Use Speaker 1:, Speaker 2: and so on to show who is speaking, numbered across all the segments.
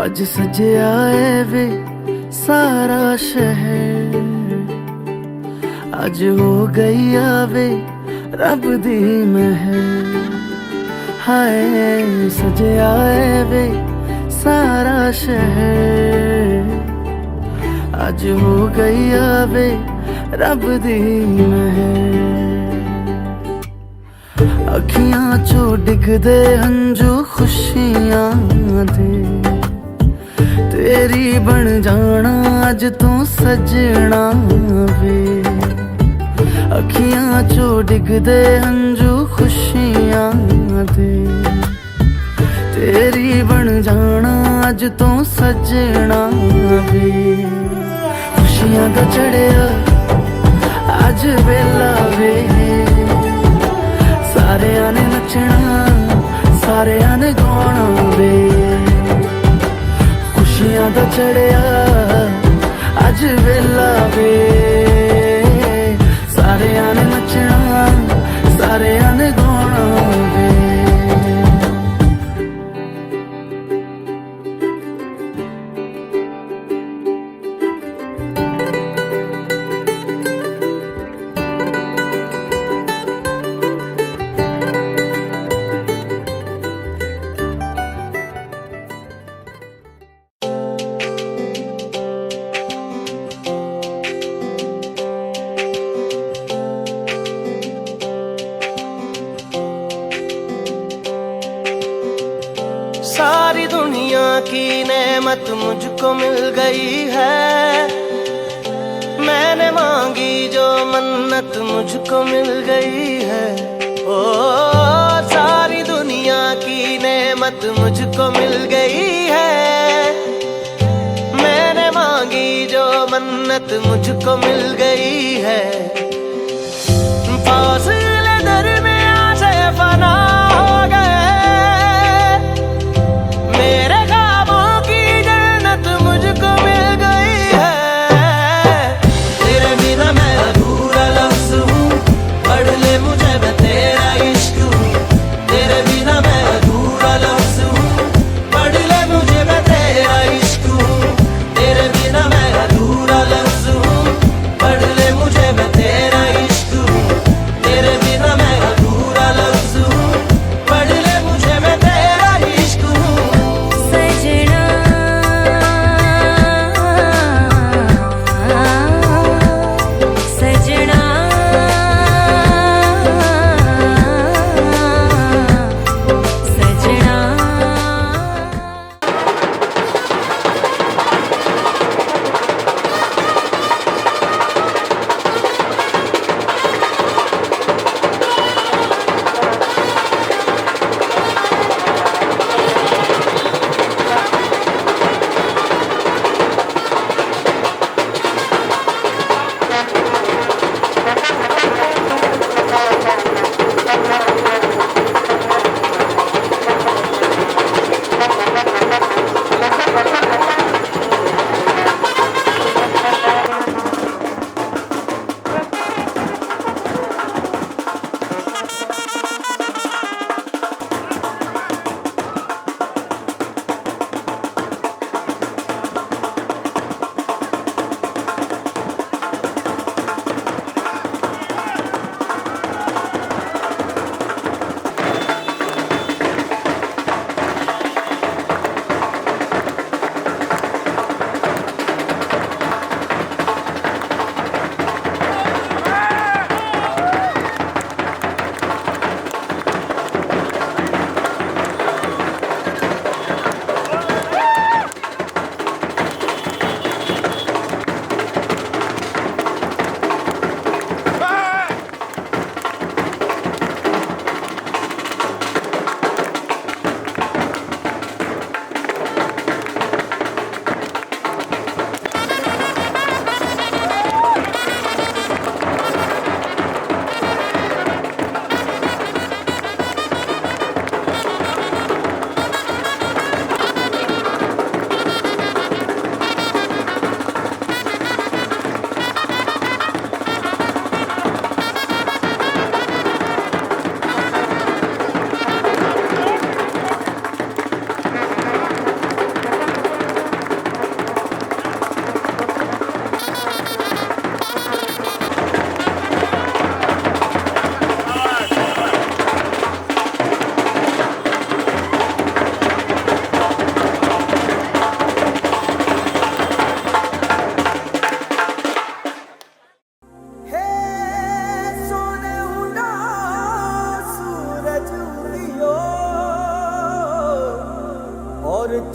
Speaker 1: आज सजया है वे सारा शहर, आज हो गई आवे रब दी महर। हाय सजया है वे सारा शहर, आज हो गई आवे रब दी महर। अखियां चो डिगदे हंजू खुशियां दे, तेरी बन जाना अज तू सजना वे। अखियां चो डिगदे हंजू खुशियां दे, तेरी बन जाना अज तू सजना वे। खुशियां दा चढ़िया अज वेला वे, सारेयां ने नचना सारेयां ने गाना वे। खुशियां दा चढ़िया अज वेला वे, सारेयां ने नचना सारेयां ने गाना वे।
Speaker 2: सारी दुनिया की नेमत मुझको मिल गई है, मैंने मांगी जो मन्नत मुझको मिल गई है। ओ सारी दुनिया की नेमत मुझको मिल गई है, मैंने मांगी जो मन्नत मुझको मिल गई है। फासले दरमियां से फना हो गए, मेरे ख्वाबों की जन्नत मुझको मिल गई है। तेरे बिना मैं अधूरा लफ्ज़ हूँ, पढ़ ले मुझे मैं तेरा इश्क हूँ। तेरे बिना मैं अधूरा लफ्ज़ हूँ, पढ़ ले मुझे मैं तेरा इश्क हूँ। तेरे बिना मैं अधूरा लफ्ज़ हूँ, पढ़ ले मुझे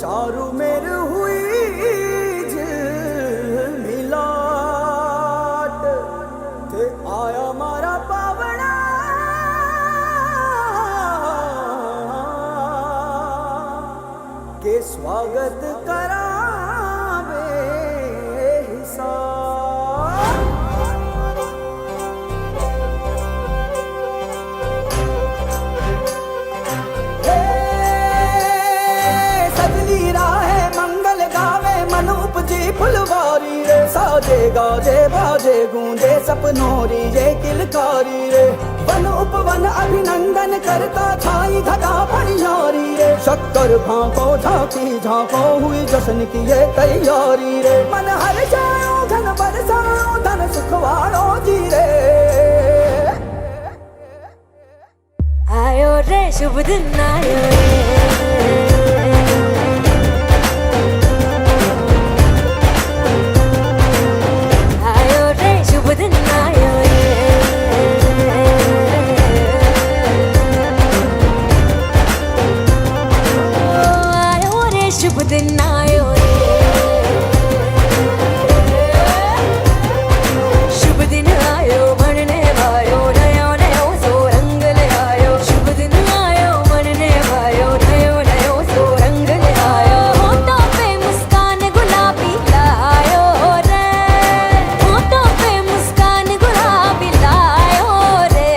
Speaker 1: चारू मेर हुई मिलाट ते आया मारा पावना के स्वागत करावे हिसाब। सजली राहे मंगल गावे मन उपजी फुलवारी रे साजे गाजे बाजे गूंजे सपनोरी ये किलकारी रे वन उपवन अभिनंदन करता छाई घटा फनियारी रे शक्कर भांको झांकी झांको हुई जश्न की ये तैयारी रे मन हर जाओ धन बरसाओ धन सुखवाड़ो जी रे।
Speaker 3: आयो रे शुभ दिन आयो रे, आयो रे शुभ दिन आयो रे, आयो रे शुभ दिन आयो रे, शुभ दिन आयो बनने वायो नयो नयो सो रंग ले आयो, शुभ दिन आयो बनने वायो नयो नयो सो रंग ले आयो, होठों पे मुस्कान गुलाबी लायो रे, होठों पे मुस्कान गुलाबी लायो रे,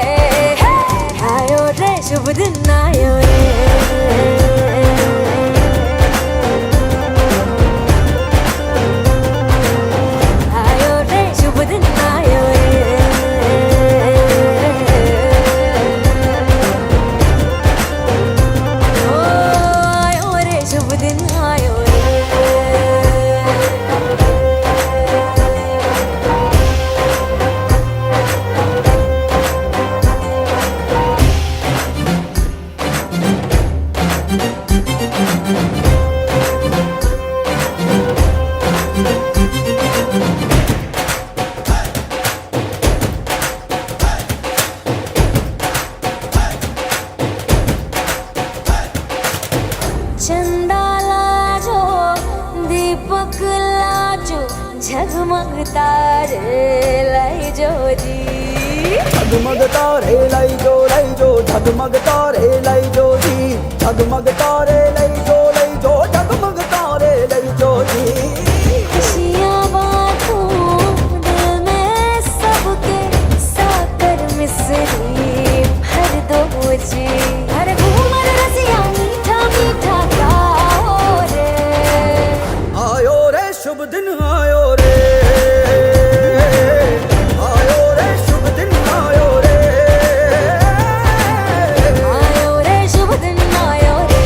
Speaker 3: आयो रे शुभ दिन आयो रे, आयो रे शुभ दिन आयो रे, ओ आयो रे शुभ दिन आयो रे। चंदा लाजो दीपक लाजो झगमग तारे लाई जो जी,
Speaker 1: झगमग तारे लाई जो झगमग तारे लाई जो जी झगमग तारे लाई जो झगमग तारे लाई जो जी।
Speaker 3: खुशियाँ बांटूं दिल में सबके साकर मिसरी भर दो जी, हर घूमर रसिया मीठा मीठा गाओ रे,
Speaker 1: आयो रे शुभ दिन आयो रे, आयो रे शुभ दिन आयो रे,
Speaker 3: आयो रे शुभ दिन आयो रे,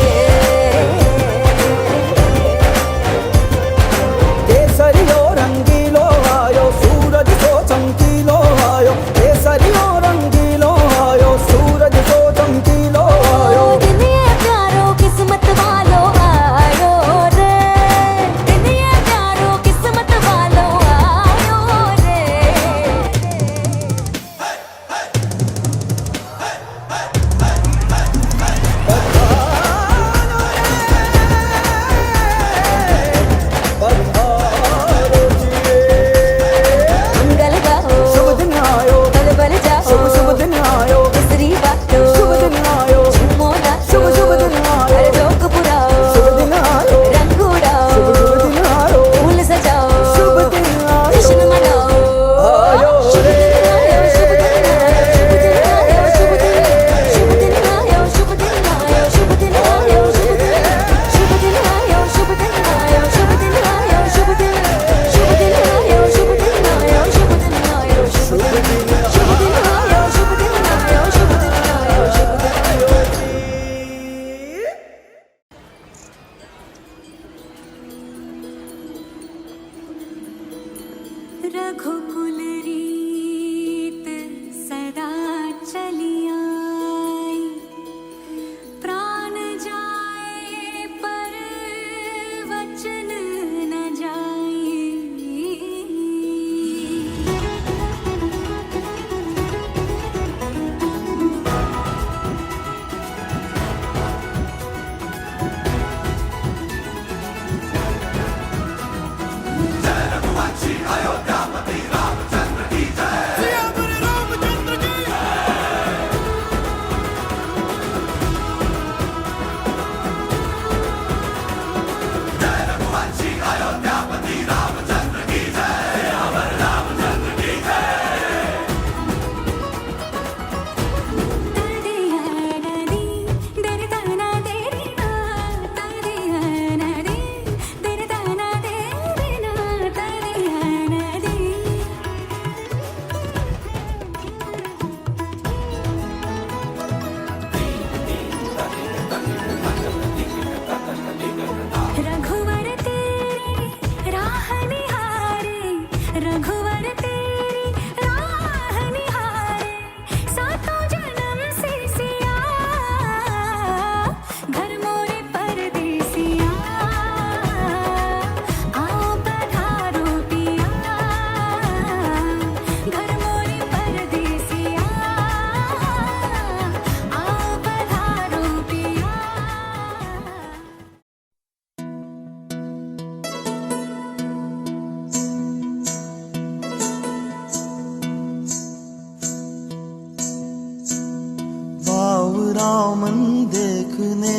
Speaker 4: बाबूरामन देखने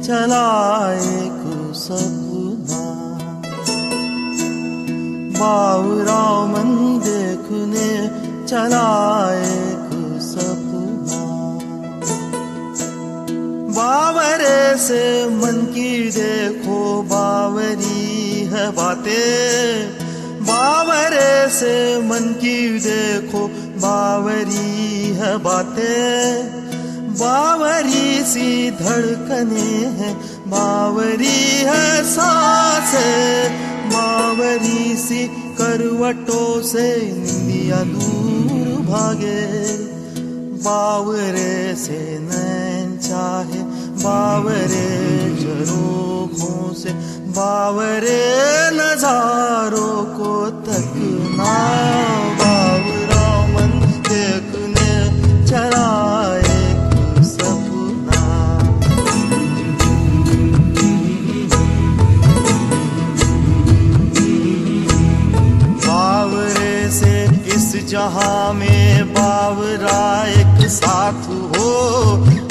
Speaker 4: चला एक सपना, बाबूरामन देखने चला एक सपना। बावरे से मन की देखो बावरी है बातें, बावरे से मन की देखो बावरी है बातें। बावरी सी धड़कने हैं, बावरी है सांसें, बावरी सी करवटों से निंदिया दूर भागे। बावरे से नैन चाहे, बावरे झरोखों से, बावरे नजारों को तकना। बाबूरामन देखने चला एक सपना। बावरे से इस जहां में बावरा एक साथ हो,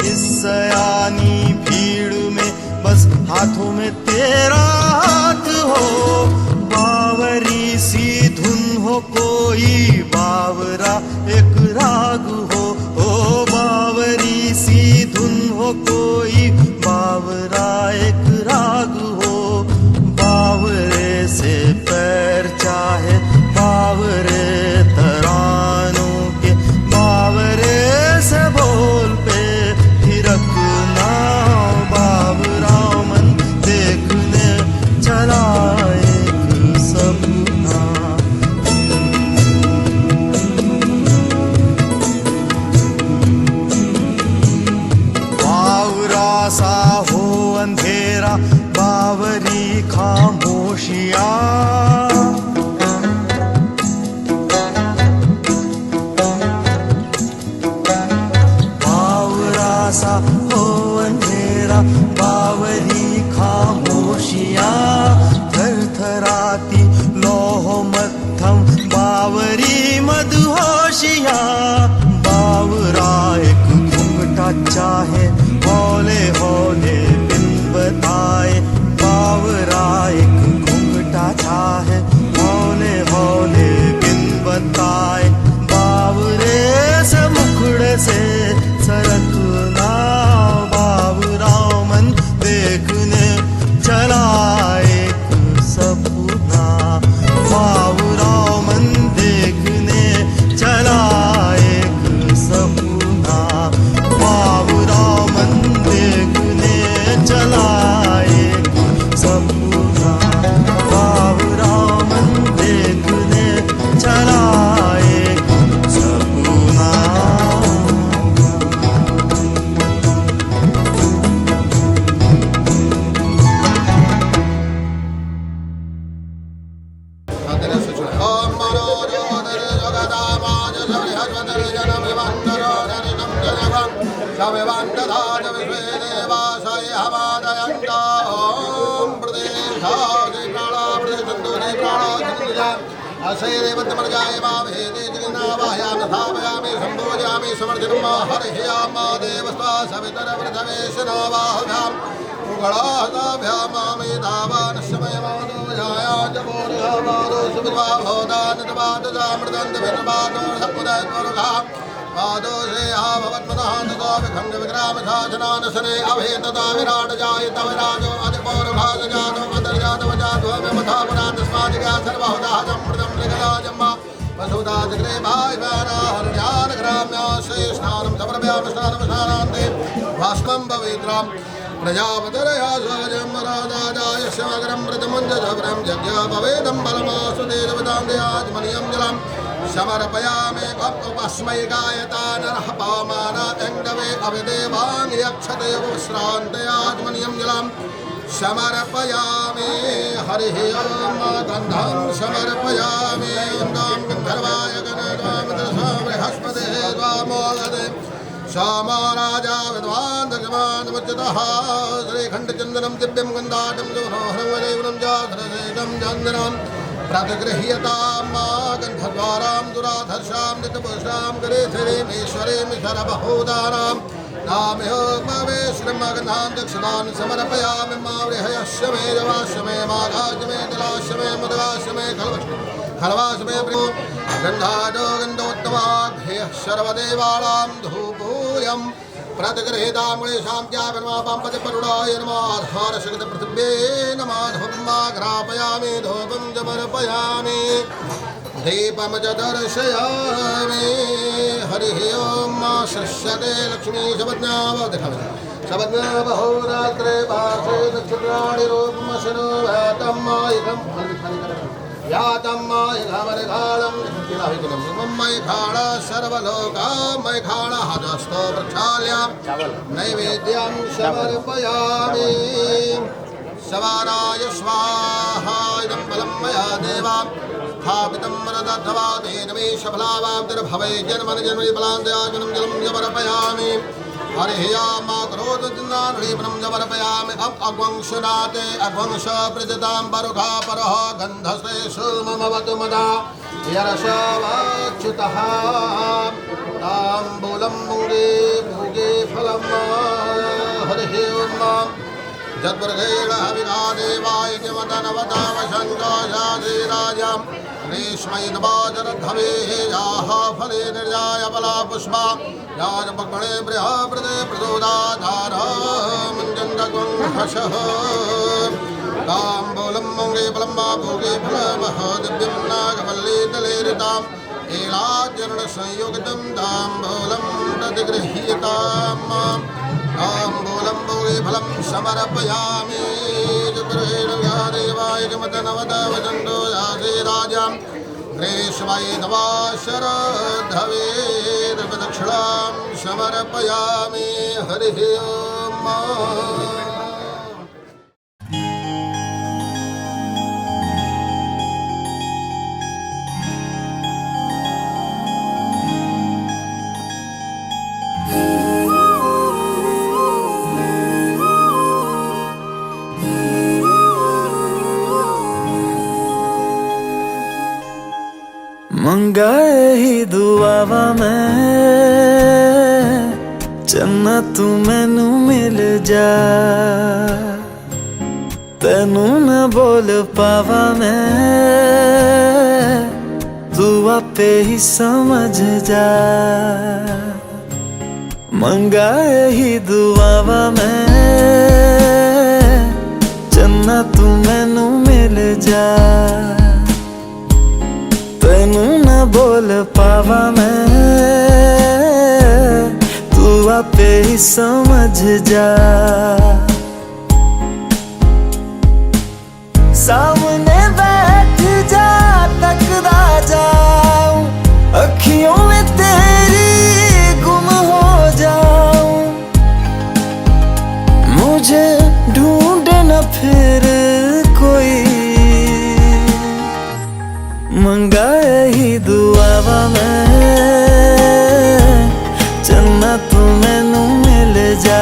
Speaker 4: इस सयानी भीड़ में बस हाथों में तेरा हाथ हो। बावरी सी धुन हो कोई, बावरा एक राग हो, ओ बावरी सी धुन हो कोई, बावरा एक राग हो। बावरे से पैर चाहे, बावरे तरानों के, बावरे से बोल पे थिरकना। बाबूरामन देखने चला एक सपना। बावरा सा हो अंधेरा, बावरी खामोशियाँ। सा हो अंधेरा, बावरी खामोशियाँ। थरथराती लौह मध्यम, बावरी मदहोशियाँ। बावरा एक घूंघटा चाहे, हौले हौले बिन बताए। बावरा एक घूंघटा चाहे, हौले हौले बिन बताए। बावरे से मुखड़े से सरकना। बाबूरामन देखने चला एक सपना। बाबूरामन देखने चला एक सपना। बाबूरामन देखने चला एक सपना। बाबूरामन देखने चला एक सपना।
Speaker 5: अशैरेवतमर्जाय माभेदे जगन्नावायामि धावयामि सम्भोजामि समर्जनम् हरिह्यामा देवस्वा सवितरवृथवेशनावाहभ्याम् उगळाहताभ्यामामि धावानश्यमयमादोजाया च बोधयामादो सुविद्वा भवदानतवादजामृदन्तभिर्वादो सपुदयत्वरुघा पादो श्रेया भवत्मनः ततो विखण्डविग्रामशासनानसने अभेतदा विराट जायत विराजो अधिपौरुघासजातो अन्तर्जातवजातो विमथा पुरातस्मादिगा सर्वहुदाहजमृतं मृगराजम्मा वसुदादिग्रे भाइवानाहरण्यानग्राम्या श्रेष्ठानं समर्पयामि स्नानमस्नानान्ते भास्मं पवित्रं प्रजापतिरया स्वजं राजाय समग्रं मृतमञ्जभ्रं यज्ञ भवेदं बलमासु देवतां दयाजमनियं जलम् समर्पयामि अपस्मै गायता नरः पामानादङ्गवे अविदेवान् यक्षते विश्रान्तयात्मनियं जलम् समर्पयामि हरिः ओम् गन्धं समर्पयामि गं गन्धर्वाय गणगामिन्द्रस्वां बृहस्पतिः स्वामोदते श्यामा राजा विद्वान् भगवान् श्रीखण्डचन्दनं दिव्यं गन्धाटं मनोहरं वदैवनं जाधरसेकं चन्दनं प्रतिगृह्यतां मा गन्धद्वारां दुराधर्षां नित्यपुषां गणेशरेमेश्वरें शरबहोदानां नाम्योपवे श्रीमगन्धां दक्षिणान् समर्पयामि मावृहयस्य मे जवास्य मे माघास्य मे जलास्य मे मुदगास्य मे खलवास्य मे प्रियो गन्धादो गन्धोत्तमाघ्यः सर्वदेवानां धूपोऽयं प्रतिगृहीतां गणेशां चापन्मापां पतिपरुडाय नमाधारशक्तिपृथिव्ये नमः धूपं ग्रापयामि धूपं समर्पयामि दीपं च दर्शयामि हरिः ॐ शस्यते लक्ष्मी शबज्ञावहोरात्रे पार्श्वे नक्षत्राणि रूपमशनो यातं मायघामरघालं मैखाण सर्वलोका मैखाण हदस्तो प्रक्षाल्यां नैवेद्यं समर्पयामि शवानाय स्वाहा इदं फलं मया देवा स्थापितं वरदत्वा तेन मे सफलावाप्तिर्भवे जन्मनि जन्मनि फलान्त्याजनं जलं समर्पयामि हरिः मा करोतुनानुलीपनं समर्पयामि अग्वंशनाते अग्वंश प्रजतां परुखा परः गन्धस्ते सुममवतु मदा यरशवाच्युतः ताम्बूलं मुङ्गे भोगे फलं हरिः ॐ जद्वर्गेण हविरादेवाय किमतनवता वसन्तोषाधिराजां रेष्मैर्वाजरद्धवे याः फले निर्याय बला पुष्पा याजपक्वणे बृहप्रदे प्रचोदाधारमञ्जन्दगुंहषः ताम्बूलं मुङ्गे फलं वा भोगे फलमः दिव्यं नागवल्लीतलेरिताम् एलाचरणसंयुक्तं ताम्बूलं प्रतिगृह्यताम् ताम्बूलं भोगे फलं समर्पयामि चतुर्वेणदेवाय किमतनवत वदन्तो याधिराजां ग्रीष्मैर्वा शरद्धवेर्दक्षिणां समर्पयामि हरिः ॐ
Speaker 1: मंगाए ही दुआवा मैं चन्ना तू मैनू मिल जा तेनू न बोल पावा मैं तू आपे ही समझ जा मंगाए ही दुआवा मैं चन्ना तू मैनू मिल जा तेनू न बोल पावा मैं तू आपे ही समझ जा सामने बैठ जा तकदा जाऊं अखियों में तेरी गुम हो जाऊं मुझे ढूंढे न फिर कोई मंगाए ही दुआवा मैं चन्ना तू मैनू मिल जा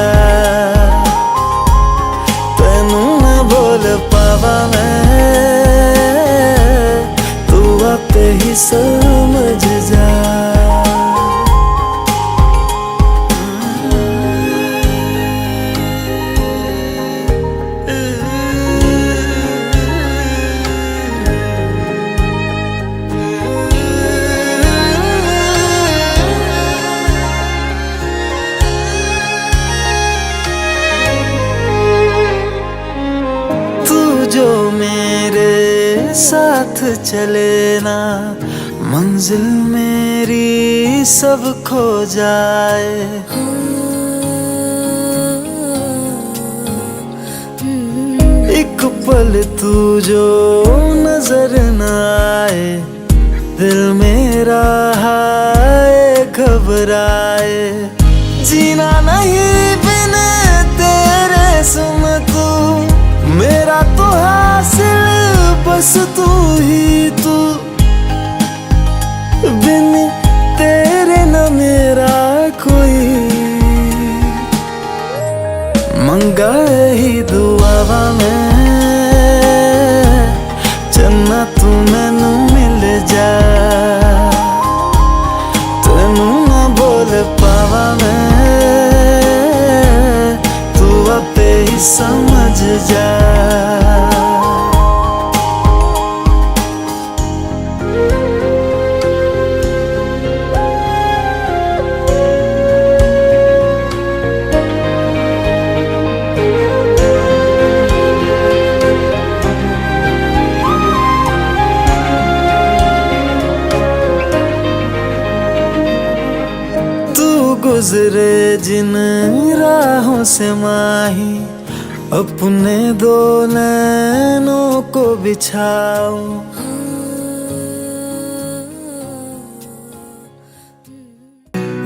Speaker 1: तेनू न बोल पावा मैं तू आपे ही समझ जा जो मेरे साथ चले ना मंजिल मेरी सब खो जाए एक पल तू जो नजर न आए दिल मेरा हाय घबराए जीना नहीं बिन तेरे सुन तू मेरा तो हासिल बस तू ही तू बिन तेरे न मेरा कोई मंगाए ही दुआवा मैं चन्ना तू मैं
Speaker 4: बोल पावा मैं, तू अपे ही समझ जा। गुजरे जिन राहों से माही, अपने दो नैनों को बिछाऊं।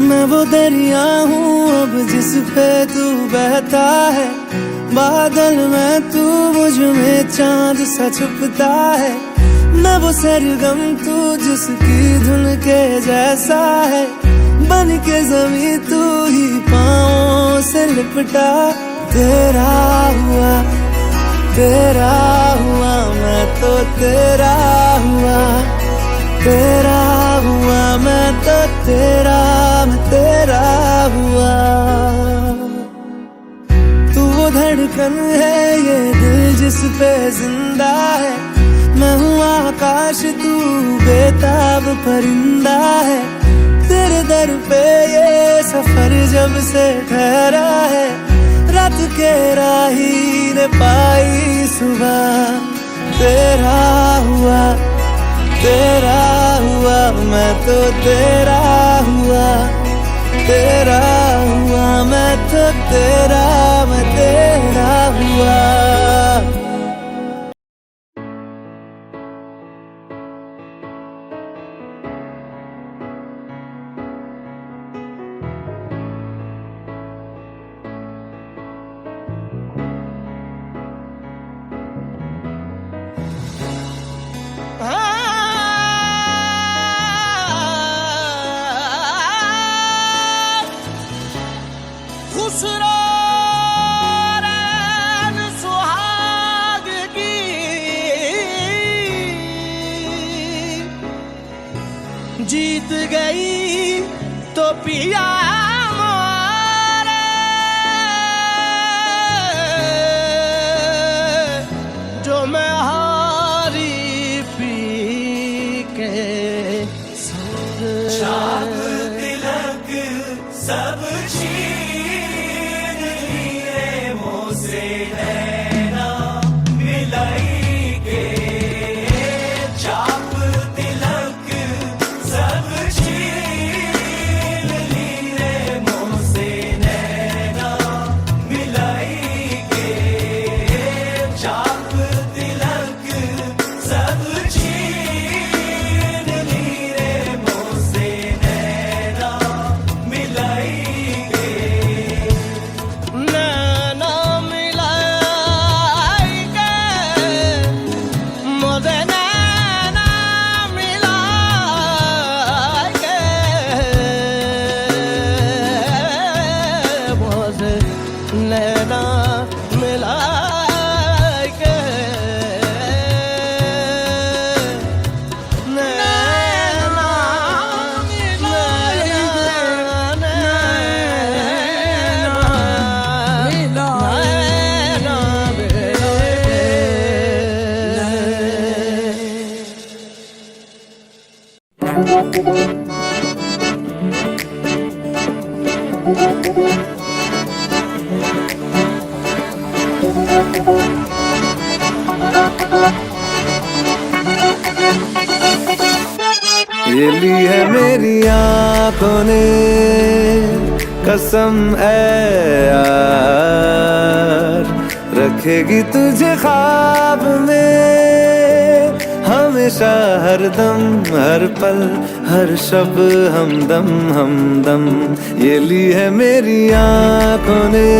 Speaker 4: मैं वो दरिया हूँ अब जिस पे तू बहता है, बादल में तू मुझ में चांद सा छुपता है। मैं वो सरगम तू जिसकी धुन के जैसा है, बन के जमी तू ही पाँवों से लिपटा। तेरा हुआ मैं तो तेरा हुआ, तेरा हुआ मैं तो मैं तेरा हुआ। तू वो धड़कन है ये दिल जिस पे जिंदा है, मैं हूँ आकाश तू बेताब परिंदा है। तेरे दर पे ये सफर जब से ठहरा है, रात के राही ने पाई सुबह। तेरा हुआ मैं तो तेरा हुआ, तेरा हुआ मैं तो मैं तेरा हुआ।
Speaker 2: सुहाग की जीत गई तो पिया मोरे, जो मैं हारी पी के चाक तिलक सब छीन लिए मोसे नैना मिलाई के। चाप तिलक सब छीन लिए मोसे नैना मिलाई के। चाप तिलक सब छीन लिए मोसे नैना मिलाई के। नैना मिलाई के मोसे नैना मिलाई के, मोसे नैना मिलाई के। नैना मिलाई
Speaker 4: ये ली है मेरी आंखों ने कसम है यार, रखेगी तुझे ख्वाब में हमेशा हर दम हर पल हर शब हमदम हमदम। ये ली है मेरी आंखों ने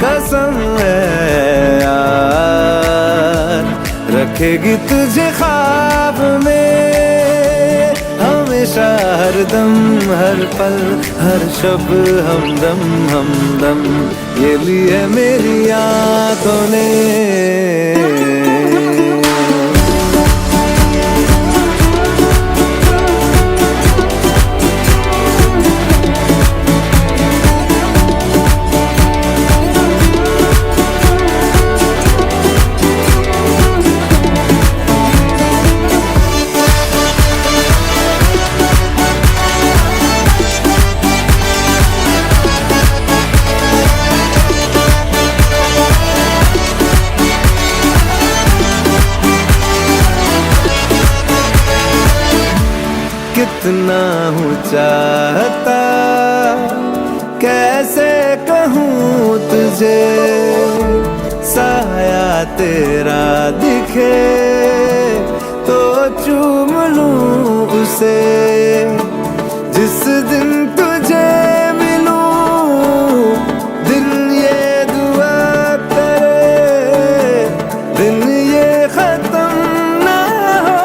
Speaker 4: कसम है यार, रखेगी तुझे ख्वाब में हमेशा हर दम हर पल हर शब हमदम हमदम। ये ली है मेरी आंखों ने। इतना हूँ चाहता, कैसे कहूँ तुझे, साया तेरा दिखे तो चूम लूं उसे। जिस दिन तुझे मिलूं दिन ये दुआ करे, दिन ये खत्म ना हो,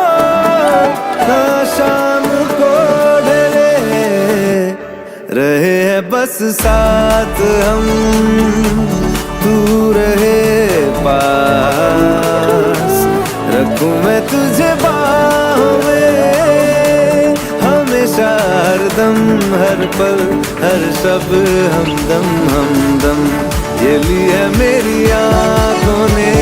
Speaker 4: ना शाम को ढले, रहे है बस साथ हम, तू रहे पास, रखूं मैं तुझे बाहों में, हमेशा हरदम, हर पल हर शब हमदम हमदम, ये ली है मेरी आँखों ने।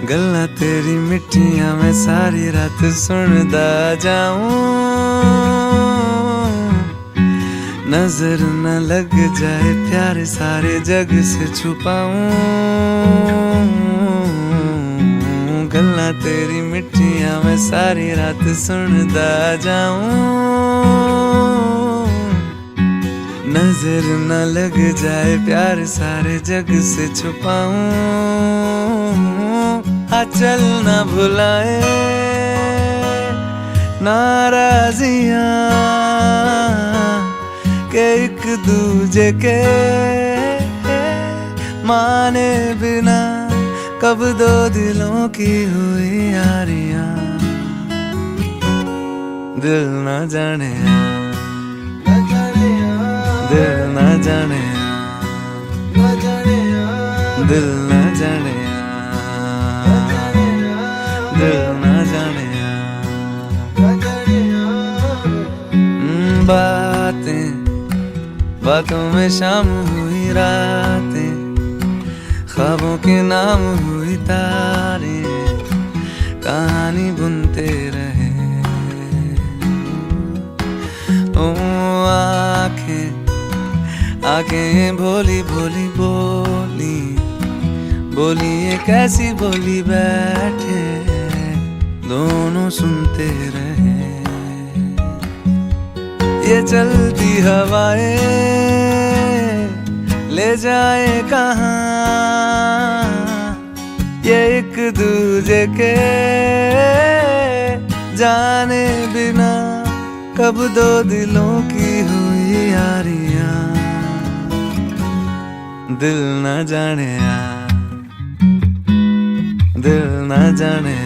Speaker 4: गल्ला तेरी मिठियां मैं सारी रात सुनदा जाऊं, नजर न लग जाए प्यार सारे जग से छुपाऊं। गल्ला तेरी मिठियां मैं सारी रात सुनदा जाऊं, नजर न लग जाए प्यार सारे जग से छुपाऊं। चल ना भुलाए नाराजियां के एक दूजे के माने बिना, कब दो दिलों की हुई यारियां, दिल ना जाने दिल ना जाने दिल ना जाने दिल ना जाने। बातें बातों में शाम हुई रातें, ख्वाबों के नाम हुई तारें, कहानी बुनते रहे। ओ आँखें आँखें भोली भोली बोली बोली, ये कैसी बोली बैठे दोनों सुनते रहे। ये चलती हवाएं ले जाए कहाँ, ये एक दूजे के जाने बिना, कब दो दिलों की हुई यारियां, दिल न जाने दिल न जाने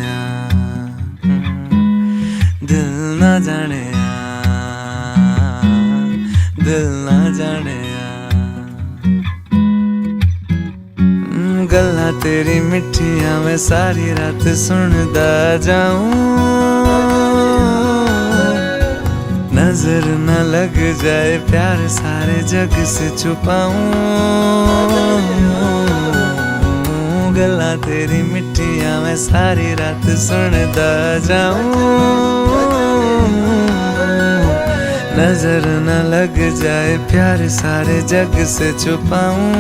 Speaker 4: दिल न जाने दिल न जाने। गल्ला तेरी मिठियां मैं सारी रात सुनदा जाऊं, नजर न लग जाए प्यार सारे जग से छुपाऊं। गल्ला तेरी मिठियां मैं सारी रात सुनदा जाऊं, नजर न लग जाए प्यार सारे जग से छुपाऊं।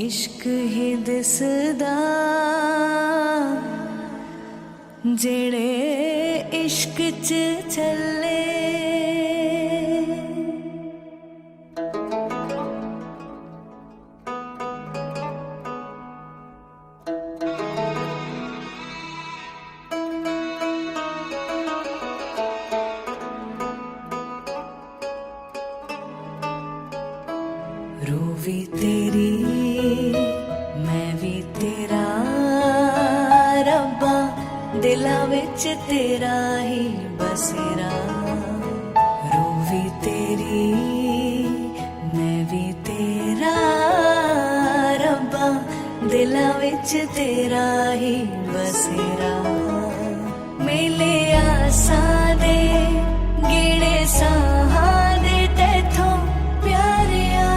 Speaker 3: इश्क ही दिसदा जेड़े इश्क च चले रूह भी तेरी मैं भी तेरा रब्बा दिला विच तेरा ही बसेरा रूह भी तेरी मैं भी तेरा रब्बा दिला विच तेरा ही बसेरा मेले आसा दे गेड़े साहा दे तैथों प्यारिया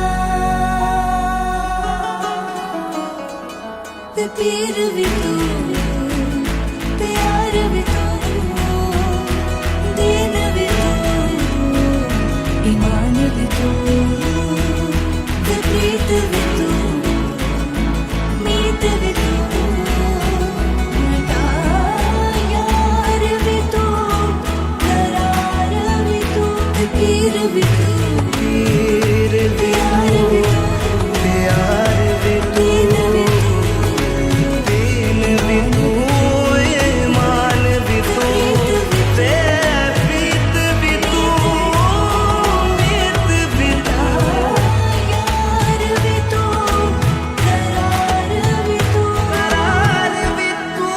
Speaker 3: ते पीर भी तू प्यार भी तू दीन भी तू ईमान भी तू ते प्रीत भी तू मीत भी तू यार भी तू करार भी तू ते पीर भी तू
Speaker 4: पीर भी
Speaker 3: प्यार भी तू
Speaker 4: प्यार भी
Speaker 3: दीन भी तू
Speaker 4: दीन भी तू ईमान भी तू ते प्रीत भी तू मीत भी तू
Speaker 3: यार भी तू करार भी तू
Speaker 4: करार भी तू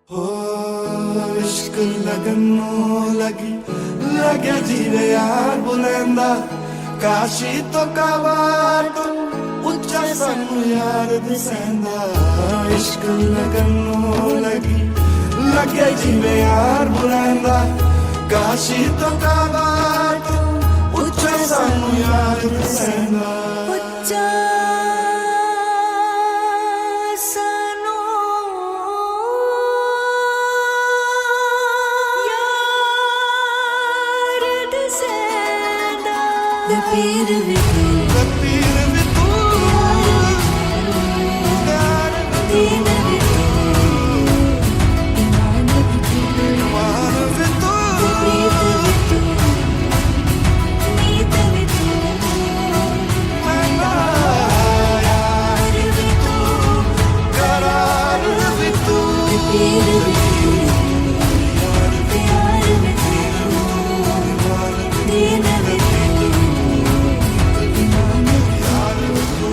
Speaker 4: हो इश्क लगनों लगी लगे जीवे यार बुलंदा काशी तो काबार तो उच्चा सानू यार दिसेंदा इश्क लगनों लगी लगे जीवे यार बुलंदा काशी तो काबार तो उच्चा सानू यार दिसेंदा
Speaker 3: उच्चा सानू यार दिसेंदा ते पीर भी तू
Speaker 4: पीर भी तू प्यार भी
Speaker 3: दीन भी तू ईमान भी तू
Speaker 4: मान भी तू
Speaker 3: प्रीत भी तू मीत भी तू यार भी तू
Speaker 4: करार भी तू
Speaker 3: पीर भी तू प्यार भी तू दीन भी तू ईमान भी तू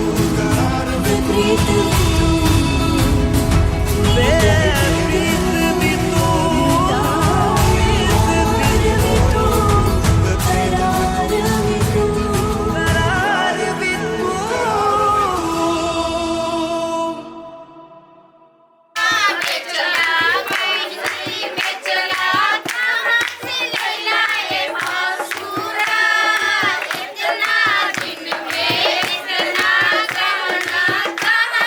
Speaker 3: प्रीत भी तू मीत भी तू यार भी तू करार भी तू
Speaker 4: करार भी तू
Speaker 6: इतना दिन में इतना कहना कहा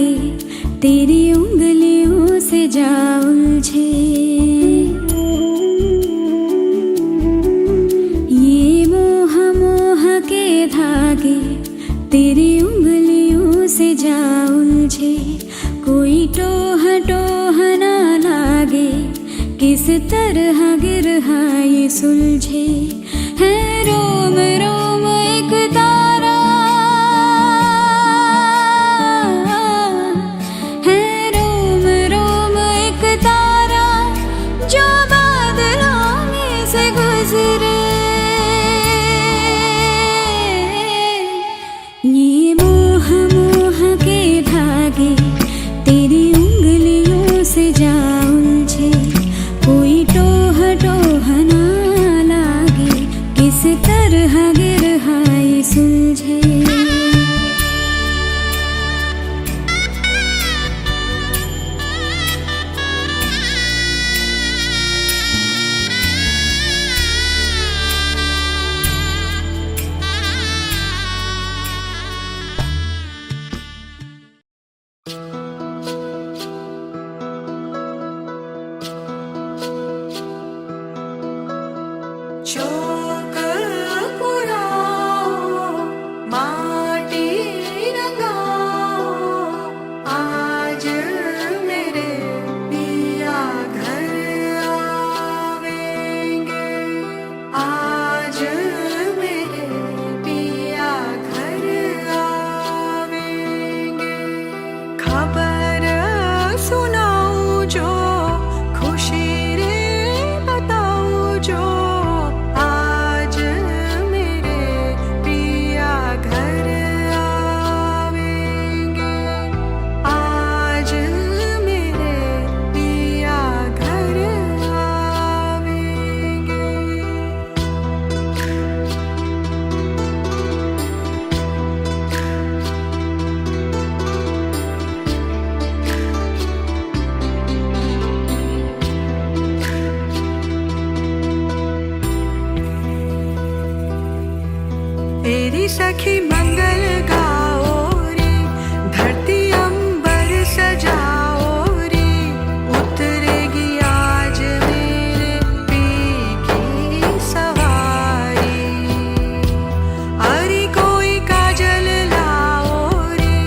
Speaker 3: लागे तेरी उंगलियों से जा उलझे। ये मोह मोह के धागे तेरी उंगलियों से जा उलझे। कोई टोह टोह ना लागे किस तरह गिरहा ये सुलझे। है रोम रोम एक तारा, है रोम रोम एक तारा जो बादलों में से गुजरे। ये मोह मोह के धागे तेरी उंगलियों से जा उलझे। कोई टोह टोह ना लागे किस तरह गिरहा ये सुलझे।
Speaker 6: तेरी सखी मंगल गाओ रे, धरती अंबर सजाओ रे। उतरेगी आज मेरे पी की सवारी। अरे कोई काजल लाओ रे,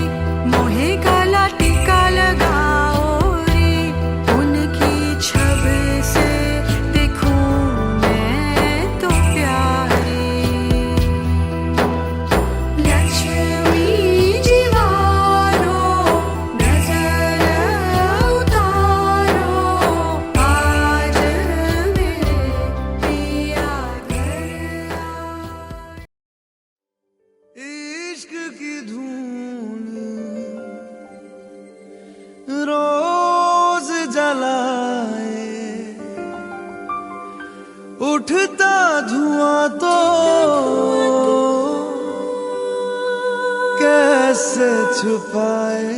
Speaker 6: मोहे काला टीका लगाओ रे। उनकी छब से देखूं मैं तो प्यारी। लक्ष्मी जी वारो नजर उतारो, आज मेरे पिया घर आए।
Speaker 4: इश्क की धून रोज जलाए, उठता धुआं तो कैसे छुपाए।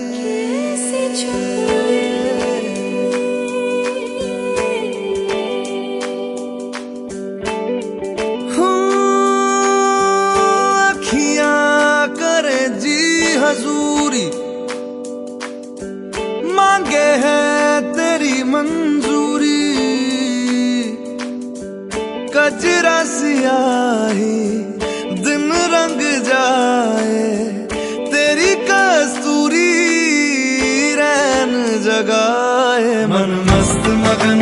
Speaker 4: अखियां करे जी हजूरी, मांगे है तेरी मंजूरी। कजरा सियाही दिन रंग जाए, तेरी कस्तूरी रैन जगाए। मन मस्त मगन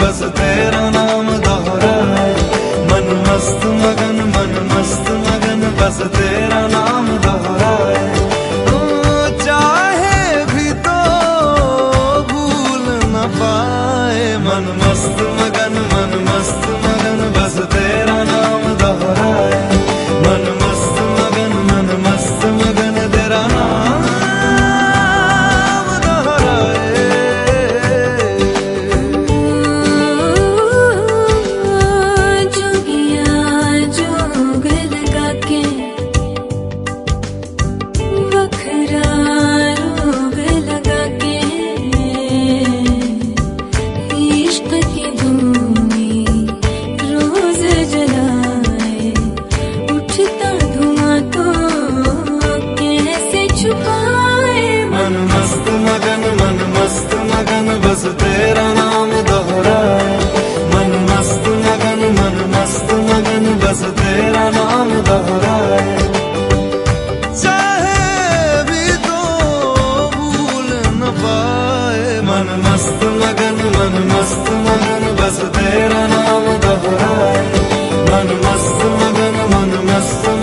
Speaker 4: बस तेरा नाम दोहराए। मन मस्त मगन बस तेरा नाम दोहराए। चाहे भी तो भूल न पाए। मन मस्त मगन बस तेरा नाम दोहराए। मन मस्त मगन तेरा नाम दोहराए।
Speaker 3: जोगिया जोग लगा के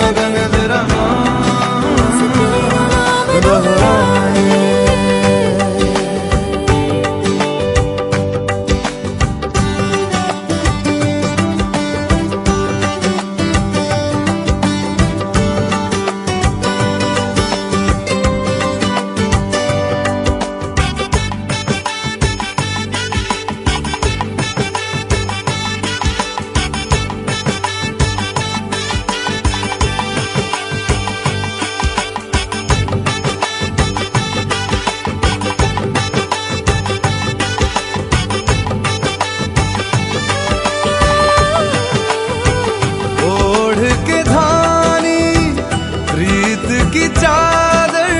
Speaker 4: मगन तेरा नाम दोहराए। ओढ़ के धानी प्रीत की चादर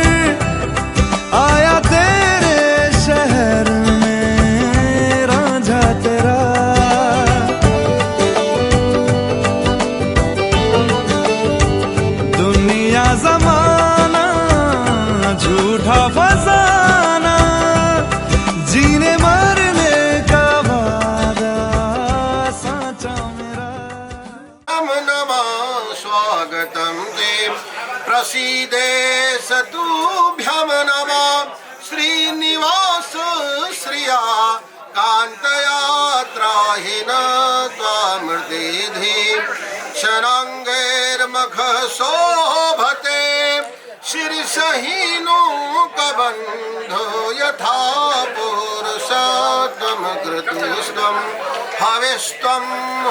Speaker 4: आया तेरे शहर में रांझा तेरा। दुनिया जमाना झूठा फसाना जीने मरने का वादा साचा मेरा।
Speaker 5: नम नमः स्वागतं ते प्रसीदे सतुभ्यं नमः श्रीनिवास श्रिया कान्तया त्राहिन त्वामृतिधि शनाङ्गैर्मख शोभते शिरसहीनो कबन्धो यथा पुरुषोत्तम कृतुस्त्वं हविस्त्वं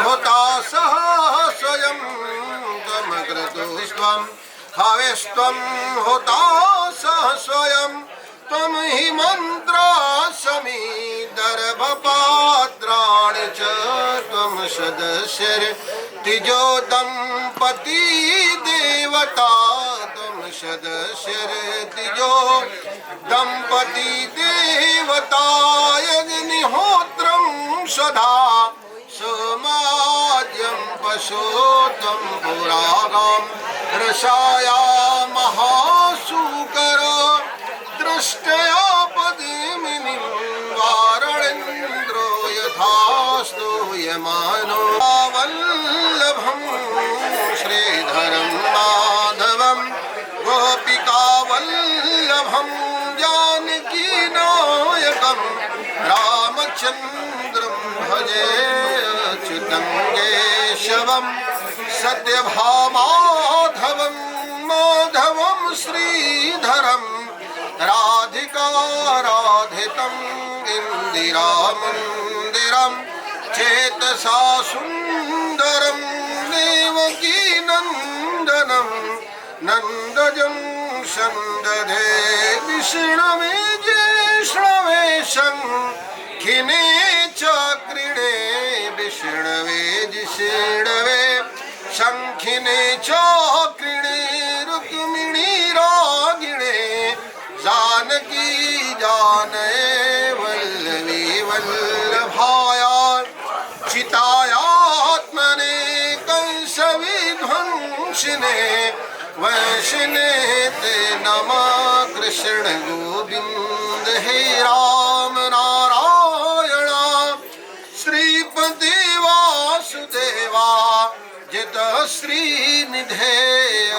Speaker 5: हुतासः स्वयं त्वं कृतुस्त्वं हविस्त्वं हुतासः स्वयं त्वं हि मन्त्रासमि दर्भपात्राणि च त्वं सदशिर्तिजो दम्पती देवता त्वं सदशिर्तिजो दम्पती देवता यज्ञहोत्रं सदा समाज्यं पशोतं पुरागं रसाया महासुकर दृष्टया पद्मिनीं वारणेन्द्रो यथा स्तूयमानो वल्लभं श्रीधरं माधवं गोपिकावल्लभं जानकीनायकं रामचन्द्रं भजे अच्युतं केशवं सत्यभामाधवं माधवं श्रीधरं राधिका राधितम् इन्दिरामन्दिरं चेतसा सुन्दरं देवकी नन्दनं नन्दजं सन्दधे विष्णवे ज्येष्णवे शङ्खिने चक्रिणे विष्णवे जिष्णवे शङ्खिने चक्रिणे रुक्मिणी रागिणे जानकी जाने वल्लवी वल्लभाया चितायात्मने कंसविध्वंसिने वंशिने ते नमः कृष्ण गोविंद हे राम नारायण श्रीपति वासुदेवा जित श्रीनिधे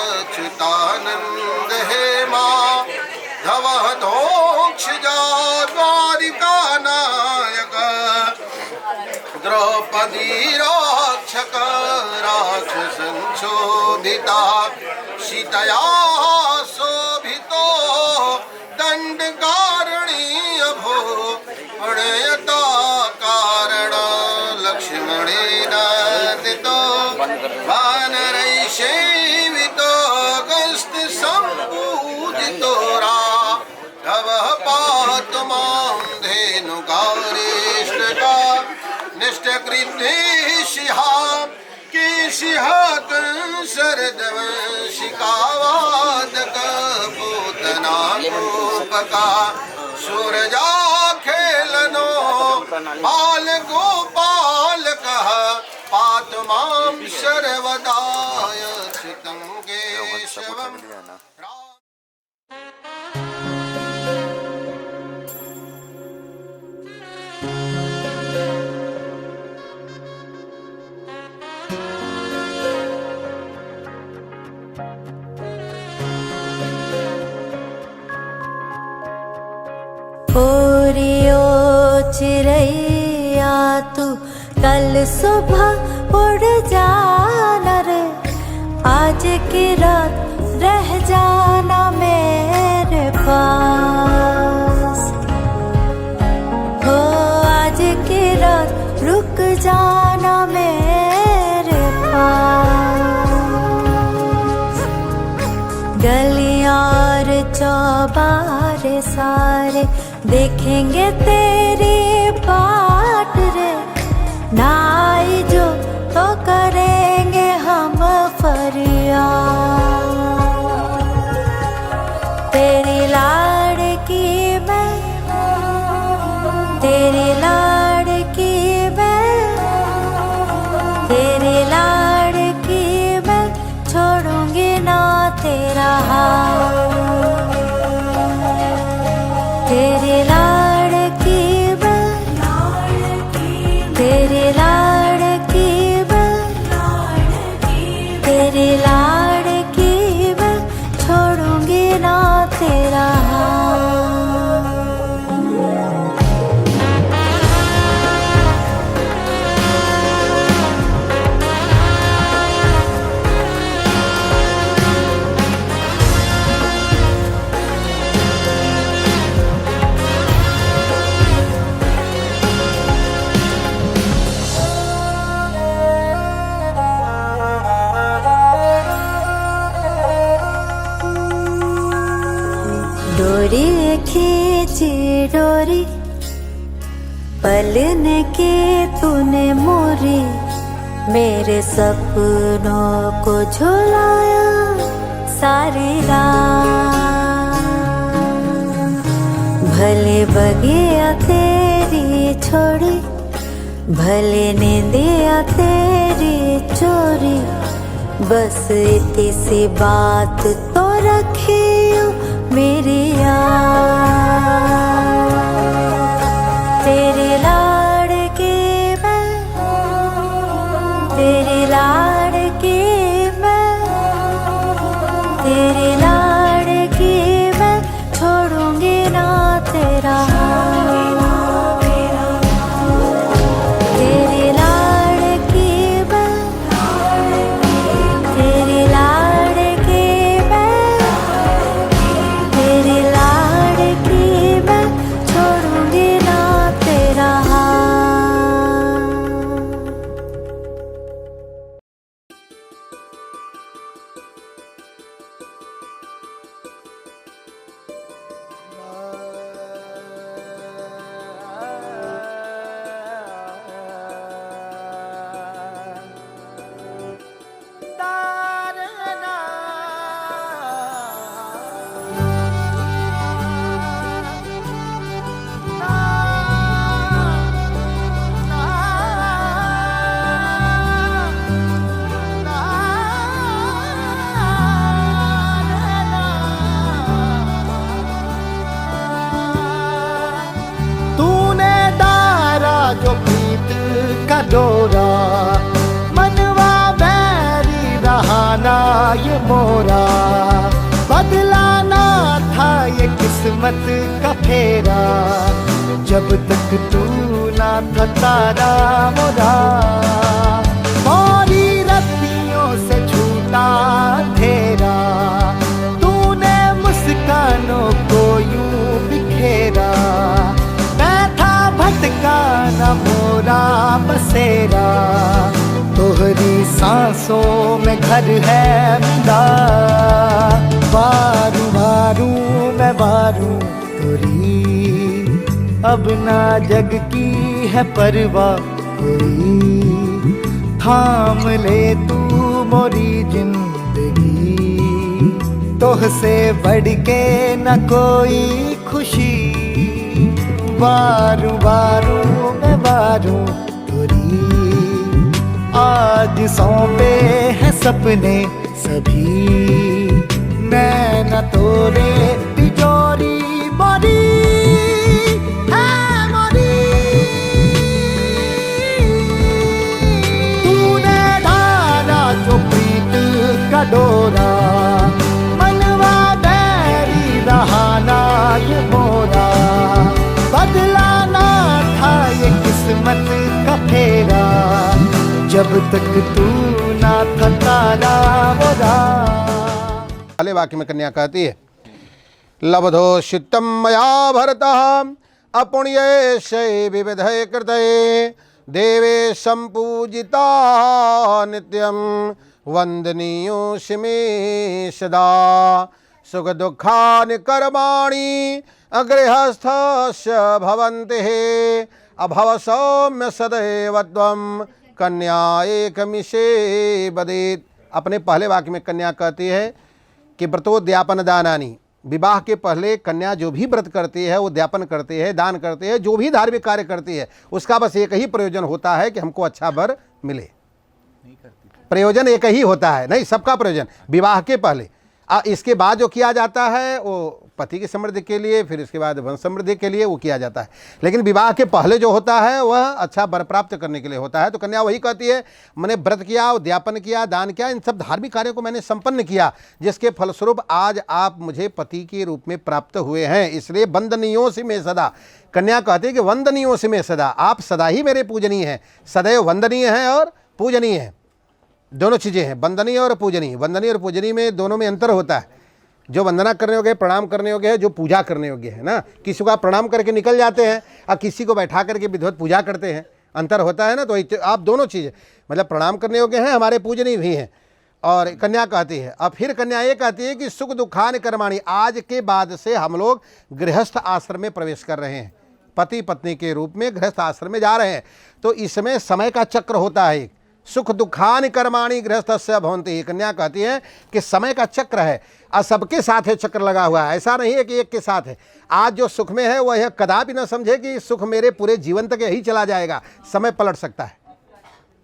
Speaker 5: अच्युतानंद हे माधव धोक्षजा द्वारिका नायक द्रौपदी रक्षक राक्षसंशोभिता सीतया शोभितो दंडकारणी अभो प्रणयता कारण लक्ष्मणेन दितो वानरैः सेवितो गस्त सम्पूजितो राघवः पातु मां धेनुकारिष्टका निष्ठकृद्धिशिहा केशिः कंसरदवंशिकावादक पूतना गोपका सूरजा खेलनो बाल गोपालकः पातु मां सर्वदाय चितं केशवम्
Speaker 3: ओरियो चिड़ैया तू कल सुबह उड़ जाना रे, आज की रात रह जाना मेरे पास। हो आज की रात रुक जाना मेरे पास। गलियां और चौबारे सारे देखेंगे तेरी बाट रे, ना आई जो तो करेंगे हम फरियाद। तेरी लाड़की मैं, तेरी लाड़की मैं, तेरी लाड़की मैं, छोड़ूंगी ना तेरा हाथ। तेरी लाड़की मैं, तेरी लाड़की मैं, तेरी लाड़की मैं, छोड़ूंगी ना तेरा हाथ। डोरी खींची डोरी, पलने की तूने मोरी, मेरे सपनों को झुलाया सारी रात। भले बगिया तेरी छोड़ी, भले नींदिया तेरी चोरी, बस इतनी सी बात तो रखियो मेरी याद। तेरी लाड़की मैं, तेरी लाड़की मैं, तेरी लाड़की मैं, छोड़ूंगी ना तेरा हाथ। तेरी लाड़की मैं, तेरी लाड़की मैं, तेरी लाड़की मैं, छोड़ूंगी ना तेरा हाथ।
Speaker 7: तूने डारा जो प्रीत का डोरा, मनवा बैरी रहा ना ये मोरा। बदलाना था ये किस्मत का फेरा, जब तक तू ना था तारा मोरा। मोरी रत्तियों से छूटा अंधेरा, तूने मुस्कानों को यूं बिखेरा। मैं था भटका न मोरा बसेरा, तोहरी सांसों में घर है मिला। बारू बारू मैं बारू तोरी, अब ना जग की है परवाह कोई। थाम ले तू मोरी जिंदगी, तोहसे बढ़ के न कोई खुशी। बारू बारू मैं बारू तोरी, आज सौंपे हैं सपने सभी। नैन तोरे तिजोरी मोरी है मोरी। तूने डाला जो प्रीत का डोरा, जब तक तू ना था तारा वो रात।
Speaker 5: पहले वाक्य में कन्या कहती है, लब्धो शितम मया भरतः अपुण्ये शै विविधे कृतये देवे संपूजिता नित्यम वंदनीयोऽसि मे सदा सुख दुःखानि कर्माणि अगृहस्थस्य भवन्ति अभव सौम्य सदैव त्वं कन्या एकमिषे वदेत्। अपने पहले वाक्य में कन्या कहती है कि व्रतोद्यापन दानानि, विवाह के पहले कन्या जो भी व्रत करती है, वो उद्यापन करती है, दान करती है, जो भी धार्मिक कार्य करती है, उसका बस एक ही प्रयोजन होता है कि हमको अच्छा वर मिले। प्रयोजन एक ही होता है, नहीं सबका प्रयोजन विवाह के पहले। इसके बाद जो किया जाता है वो पति की समृद्धि के लिए, फिर इसके बाद वंश समृद्धि के लिए वो किया जाता है, लेकिन विवाह के पहले जो होता है वह अच्छा वर प्राप्त करने के लिए होता है। तो कन्या वही कहती है, मैंने व्रत किया, उद्यापन किया, दान किया, इन सब धार्मिक कार्यों को मैंने संपन्न किया, जिसके फलस्वरूप आज आप मुझे पति के रूप में प्राप्त हुए हैं, इसलिए वंदनीयों से मैं सदा। कन्या कहती है कि वंदनीयों से मैं सदा, आप सदा ही मेरे पूजनीय हैं, सदैव वंदनीय हैं और पूजनीय हैं, दोनों चीज़ें हैं, वंदनीय और पूजनीय। वंदनीय और पूजनीय में दोनों में अंतर होता है। जो वंदना करने योग्य है, प्रणाम करने योग्य है, जो पूजा करने योग्य है ना, किसी को आप प्रणाम करके निकल जाते हैं और किसी को बैठा करके विधिवत पूजा करते हैं, अंतर होता है ना। तो आप दोनों चीज़ें, मतलब प्रणाम करने योग्य हैं, हमारे पूजनीय भी हैं। और कन्या कहती है, अब फिर कन्या ये कहती है कि सुख दुखान कर्माणि, आज के बाद से हम लोग गृहस्थ आश्रम में प्रवेश कर रहे हैं, पति पत्नी के रूप में गृहस्थ आश्रम में जा रहे हैं। तो इसमें समय का चक्र होता है, सुख दुखान कर्माणि गृहस्थस्य भवन्ति। कन्या कहती है कि समय का चक्र है और सबके साथ है चक्र लगा हुआ है, ऐसा नहीं है कि एक के साथ है। आज जो सुख में है वह कदापि न समझे कि सुख मेरे पूरे जीवन तक यही चला जाएगा, समय पलट सकता है,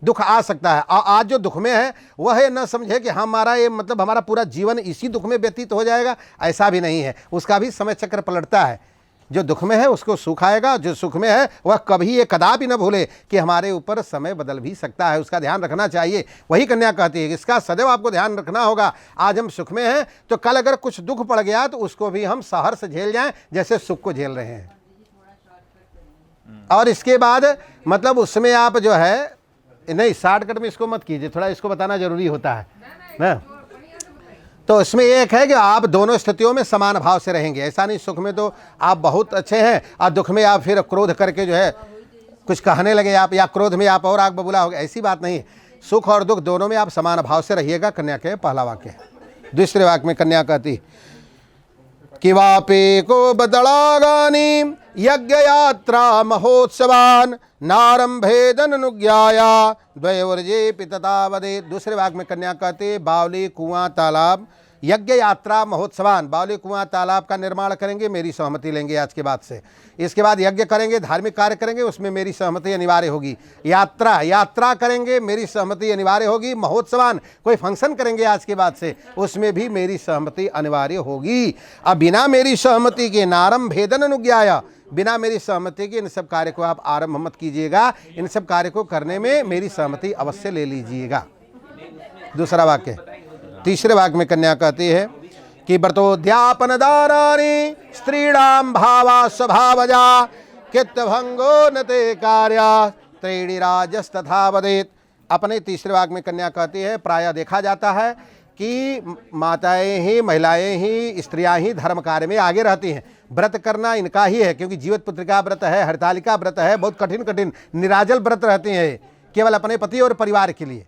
Speaker 5: दुख आ सकता है। और आज जो दुख में है वह न समझे कि हमारा ये मतलब हमारा पूरा जीवन इसी दुख में व्यतीत हो जाएगा, ऐसा भी नहीं है, उसका भी समय चक्र पलटता है। जो दुख में है उसको सुख आएगा, जो सुख में है वह कभी ये कदापि न भूले कि हमारे ऊपर समय बदल भी सकता है, उसका ध्यान रखना चाहिए। वही कन्या कहती है कि इसका सदैव आपको ध्यान रखना होगा। आज हम सुख में हैं तो कल अगर कुछ दुख पड़ गया तो उसको भी हम सहर्ष झेल जाएं जैसे सुख को झेल रहे हैं। और इसके बाद मतलब उसमें आप जो है नहीं, शॉर्टकट में इसको मत कीजिए, थोड़ा इसको बताना जरूरी होता है ना। तो इसमें एक है कि आप दोनों स्थितियों में समान भाव से रहेंगे। ऐसा नहीं सुख में तो आप बहुत अच्छे हैं और दुख में आप फिर क्रोध करके जो है कुछ कहने लगे आप, या क्रोध में आप और आग बबूला हो गए, ऐसी बात नहीं। सुख और दुख दोनों में आप समान भाव से रहिएगा। कन्या के पहला वाक्य। दूसरे वाक्य में कन्या कहती कि वापे को बदलागानी यज्ञ यात्रा महोत्सवान नारंभेदन अनुज्ञाया द्वयोर्जे पितता वदे। दूसरे वाक्य में कन्या कहते बावली कुआं तालाब यज्ञ यात्रा महोत्सवान, बावली कुआं तालाब का निर्माण करेंगे, मेरी सहमति लेंगे आज के बाद से। इसके बाद यज्ञ करेंगे, धार्मिक कार्य करेंगे, उसमें मेरी सहमति अनिवार्य होगी। यात्रा करेंगे, मेरी सहमति अनिवार्य होगी। महोत्सवान, कोई फंक्शन करेंगे आज के बाद से, उसमें भी मेरी सहमति अनिवार्य होगी। अब बिना मेरी सहमति के नारंभ भेदन अनुज्ञाया, बिना मेरी सहमति के इन सब कार्य को आप आरंभ मत कीजिएगा, इन सब कार्य को करने में मेरी सहमति अवश्य ले लीजिएगा। दूसरा वाक्य। तीसरे वाक्य में कन्या कहती है कि व्रतोद्यापन दानानि स्त्रीणाम भावा स्वभावजा कित्तभंगो न ते कार्या त्रीणि राजस्तथा वदेत्। अपने तीसरे वाक्य में कन्या कहती है प्रायः देखा जाता है कि माताएं ही, महिलाएं ही, स्त्रियां ही धर्म कार्य में आगे रहती हैं। व्रत करना इनका ही है, क्योंकि जीवित पुत्रिका व्रत है, हरतालिका व्रत है, बहुत कठिन कठिन निराजल व्रत रहते हैं केवल अपने पति और परिवार के लिए।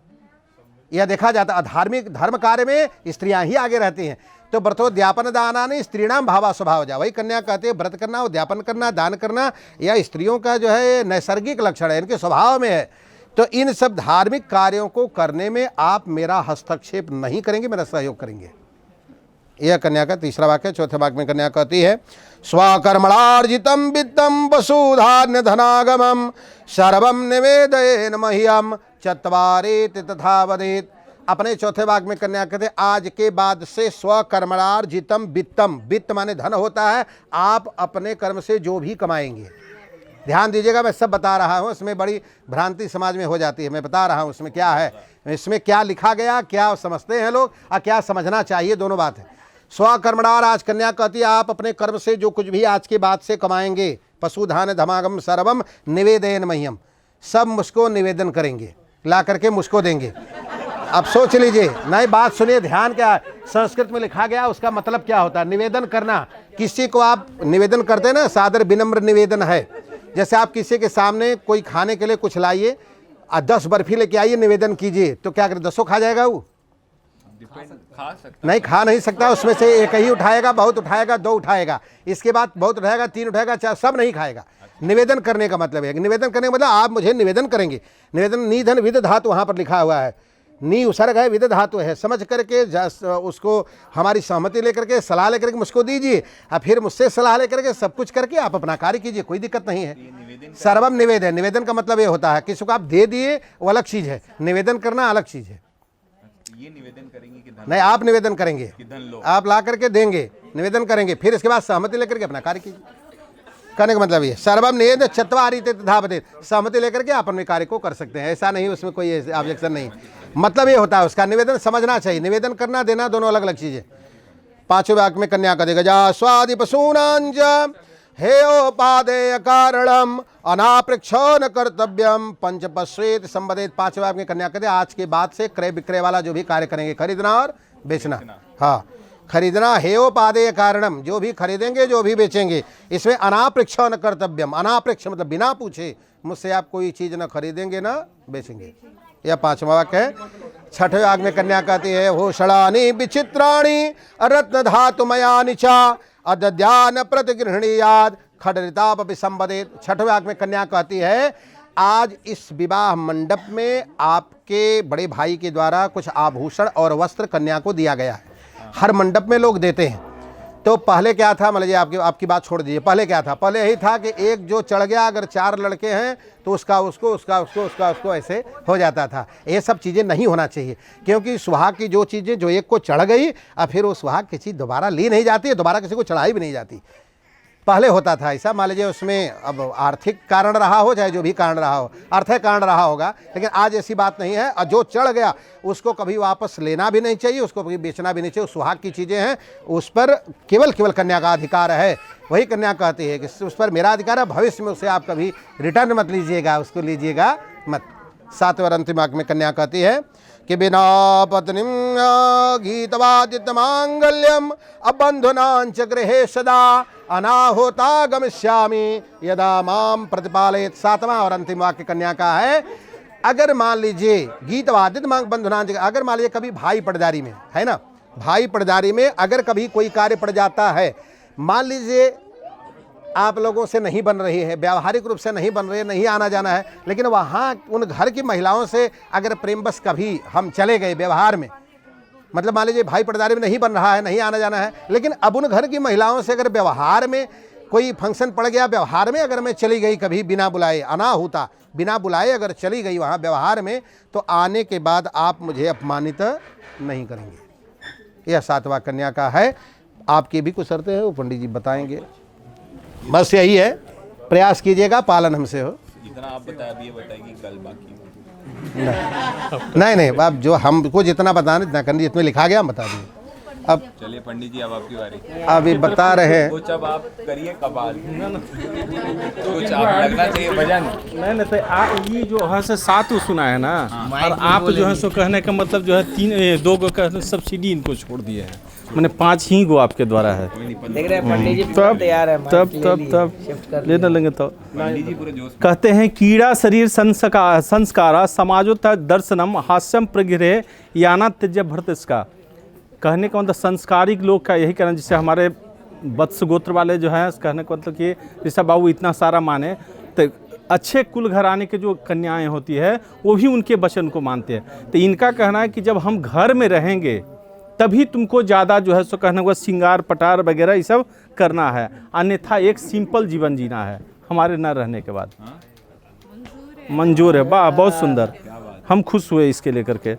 Speaker 5: यह देखा जाता है धार्मिक धर्म कार्य में स्त्रियां ही आगे रहती हैं। तो व्रतोद्यापन दानानि स्त्रीणाम भावा स्वभाव जा, वही कन्या कहते हैं व्रत करना, उद्यापन करना, दान करना यह स्त्रियों का जो है नैसर्गिक लक्षण है, इनके स्वभाव में है। तो इन सब धार्मिक कार्यों को करने में आप मेरा हस्तक्षेप नहीं करेंगे, मेरा सहयोग करेंगे। यह कन्या का तीसरा वाक्य। चौथे वाक्य में कन्या कहती है स्वकर्मणार्जितम वित्तम वसुधान्य धनागमम सर्वम निवेदयेन मह्यम चत्वारेति तथा वदेत्। अपने चौथे वाक्य में कन्या कहते आज के बाद से स्वकर्मणार्जितम वित्तम, वित्त माने धन होता है, आप अपने कर्म से जो भी कमाएंगे। ध्यान दीजिएगा, मैं सब बता रहा हूँ, इसमें बड़ी भ्रांति समाज में हो जाती है। मैं बता रहा हूँ इसमें क्या है, इसमें क्या लिखा गया, क्या समझते हैं लोग और क्या समझना चाहिए, दोनों बात है। स्वकर्मणार, आज कन्या कहती है आप अपने कर्म से जो कुछ भी आज के बाद से कमाएंगे, पशुधान धमागम सर्वम निवेदयन मह्यम, सब मुझको निवेदन करेंगे। ला करके मुझको देंगे। अब सोच लीजिए, नई बात सुनिए, ध्यान क्या है, संस्कृत में लिखा गया उसका मतलब क्या होता है। निवेदन करना, किसी को आप निवेदन करते हैं ना, सादर विनम्र निवेदन है। जैसे आप किसी के सामने कोई खाने के लिए कुछ लाइए, 10 बर्फी लेके आइए, निवेदन कीजिए, तो क्या करे, 10 खा जाएगा वो? नहीं, खा नहीं सकता। उसमें से एक ही उठाएगा, बहुत उठाएगा, 2 उठाएगा, इसके बाद बहुत उठाएगा, 3 उठाएगा, 4, सब नहीं खाएगा। निवेदन करने का मतलब है, निवेदन करने का मतलब आप मुझे निवेदन करेंगे। निवेदन निधन विद धातु वहाँ पर लिखा हुआ है, नी उसर्ग है, विद धातु है। समझ करके उसको हमारी सहमति लेकर के, सलाह लेकर के मुझको दीजिए, और फिर मुझसे सलाह लेकर के सब कुछ करके आप अपना कार्य कीजिए, कोई दिक्कत नहीं है। सर्वम निवेद है। निवेदन का मतलब ये होता है किसी को आप दे दिए, वो अलग चीज़ है, निवेदन करना अलग चीज़ है।
Speaker 8: ये निवेदन करेंगे कि धन
Speaker 5: नहीं, आप निवेदन करेंगे,
Speaker 8: धन लो,
Speaker 5: आप ला करके देंगे, निवेदन करेंगे, फिर इसके बाद सहमति लेकर के अपना कार्य कीजिए। करने का मतलब ये सर्वम निवेद चत्वारि धावते, सहमति लेकर के आप अपने कार्य को कर सकते हैं। ऐसा नहीं, उसमें कोई ऑब्जेक्शन नहीं। मतलब ये होता है उसका निवेदन समझना चाहिए। निवेदन करना देना दोनों अलग अलग चीजें। 5वें वाक्य में कन्या का देगा, जा स्वादि पशूनांच हेयोपादेय कारणम अनापृक्षो न कर्तव्यम पंच पश्वेत संबदेत। 5वें वाक्य में कन्या कहते आज के बाद से क्रय विक्रय वाला जो भी कार्य करेंगे, खरीदना और बेचना, हाँ, खरीदना, हेयोपादेय कारणम, जो भी खरीदेंगे, जो भी बेचेंगे, इसमें अनापृक्ष न कर्तव्यम। अनापृक्ष मतलब बिना पूछे मुझसे आप कोई चीज न खरीदेंगे न बेचेंगे। यह 5वां वाक्य है। 6वें वाक्य में कन्या कहती है, होषणानि विचित्राणि रत्न धातुमयानि च अदध्यान प्रतिगृहणीयाद खडरितापि संबदेत। 6वें वाक्य में कन्या कहती है, आज इस विवाह मंडप में आपके बड़े भाई के द्वारा कुछ आभूषण और वस्त्र कन्या को दिया गया है। हर मंडप में लोग देते हैं। तो पहले क्या था, मान लीजिए आपकी बात छोड़ दीजिए, पहले क्या था, पहले यही था कि एक जो चढ़ गया, अगर 4 लड़के हैं तो उसको ऐसे हो जाता था। ये सब चीज़ें नहीं होना चाहिए, क्योंकि सुहाग की जो चीज़ें जो एक को चढ़ गई, और फिर वो सुहाग की चीज़ दोबारा ली नहीं जाती है, दोबारा किसी को चढ़ाई भी नहीं जाती। पहले होता था ऐसा। मान लीजिए उसमें अब आर्थिक कारण रहा हो, चाहे जो भी कारण रहा हो, आर्थिक कारण रहा होगा, लेकिन आज ऐसी बात नहीं है। और जो चढ़ गया उसको कभी वापस लेना भी नहीं चाहिए, उसको कभी बेचना भी नहीं चाहिए। सुहाग की चीज़ें हैं, उस पर केवल कन्या का अधिकार है। वही कन्या कहती है कि उस पर मेरा अधिकार है, भविष्य में उसे आप कभी रिटर्न मत लीजिएगा, उसको लीजिएगा मत। 7वें और अंतिम वाक्य में कन्या कहती है कि बिना पत्नीं गीतवादित मांगल्यम अबंधुनांच गृहे सदा अनाहोता गमिष्यामि यदा माम प्रतिपालयेत। 7वां और अंतिम वाक्य कन्या का है, अगर मान लीजिए गीतवादित मांग बंधुनांच, अगर मान लीजिए कभी भाई पटदारी में है ना, भाई पटदारी में अगर कभी कोई कार्य पड़ जाता है, मान लीजिए आप लोगों से नहीं बन रही है, व्यावहारिक रूप से नहीं बन रही है, नहीं आना जाना है, लेकिन वहाँ उन घर की महिलाओं से अगर प्रेमवश कभी हम चले गए व्यवहार में, मतलब मान लीजिए भाई पटदारी में नहीं बन रहा है, नहीं आना जाना है, लेकिन अब उन घर की महिलाओं से अगर व्यवहार में कोई फंक्शन पड़ गया, व्यवहार में अगर मैं चली गई कभी बिना बुलाए, अनाहुता बिना बुलाए अगर चली गई वहाँ व्यवहार में, तो आने के बाद आप मुझे अपमानित नहीं करेंगे। यह 7वां कन्या का है। आपकी भी कुछ शर्तें हैं, वो पंडित जी बताएंगे। बस यही है, प्रयास कीजिएगा, पालन हमसे हो।
Speaker 8: इतना आप बता दिए, बताएगी कल बाकी
Speaker 5: नहीं, अब जो हमको जितना बताना इतना करनी, जितने लिखा गया हम बता दिए। अब
Speaker 8: चलिए पंडित जी, अब आपकी बारी।
Speaker 5: अभी बता रहे हैं,
Speaker 8: कुछ अब आप करिए कबाल, कुछ आप लगना चाहिए भजन।
Speaker 9: नहीं तो ये जो है से 7 सुना है ना, और आप जो है सो कहने का मतलब जो है 2 को कहने सब्सिडी इनको छोड़ दिए हैं, मैंने 5 ही गो आपके द्वारा है।
Speaker 10: देख रहे हैं पंडित जी,
Speaker 9: तब लेने लेंगे। तो
Speaker 8: पंडित जी पूरे जोश में।
Speaker 9: कहते हैं, कीड़ा शरीर संस्कारा समाजोत्तर दर्शनम हास्यम प्रगृह याना त्यज्य भरत। इसका कहने का मतलब संस्कारिक लोग का यही कहना, जिससे हमारे वत्स गोत्र वाले जो हैं, कहने का मतलब कि जैसा बाबू इतना सारा माने, तो अच्छे कुल घराने के जो कन्याएं होती है वो भी उनके वचन को मानते हैं। तो इनका कहना है कि जब हम घर में रहेंगे तभी तुमको ज़्यादा जो है सो कहने को सिंगार पटार वगैरह ये सब करना है, अन्यथा एक सिंपल जीवन जीना है हमारे न रहने के बाद। मंजूर है, वाह बहुत सुंदर, हम खुश हुए इसके लेकर के।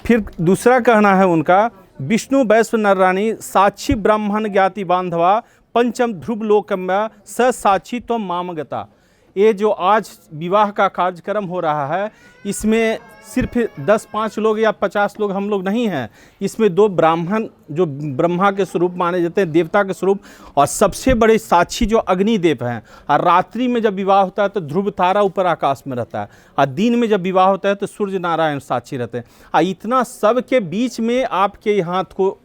Speaker 9: फिर दूसरा कहना है उनका, विष्णु वैश्व नररानी साक्षी ब्राह्मण ज्ञाति बांधवा पंचम ध्रुव लोकम्य स साक्षी तो मामगता। ये जो आज विवाह का कार्यक्रम हो रहा है, इसमें सिर्फ 10-5 लोग या 50 लोग हम लोग नहीं हैं। इसमें 2 ब्राह्मण जो ब्रह्मा के स्वरूप माने जाते हैं, देवता के स्वरूप, और सबसे बड़े साक्षी जो अग्निदेव हैं। और रात्रि में जब विवाह होता है तो ध्रुव तारा ऊपर आकाश में रहता है, और दिन में जब विवाह होता है तो सूर्य नारायण साक्षी रहते हैं। और इतना सब के बीच में आपके हाथ को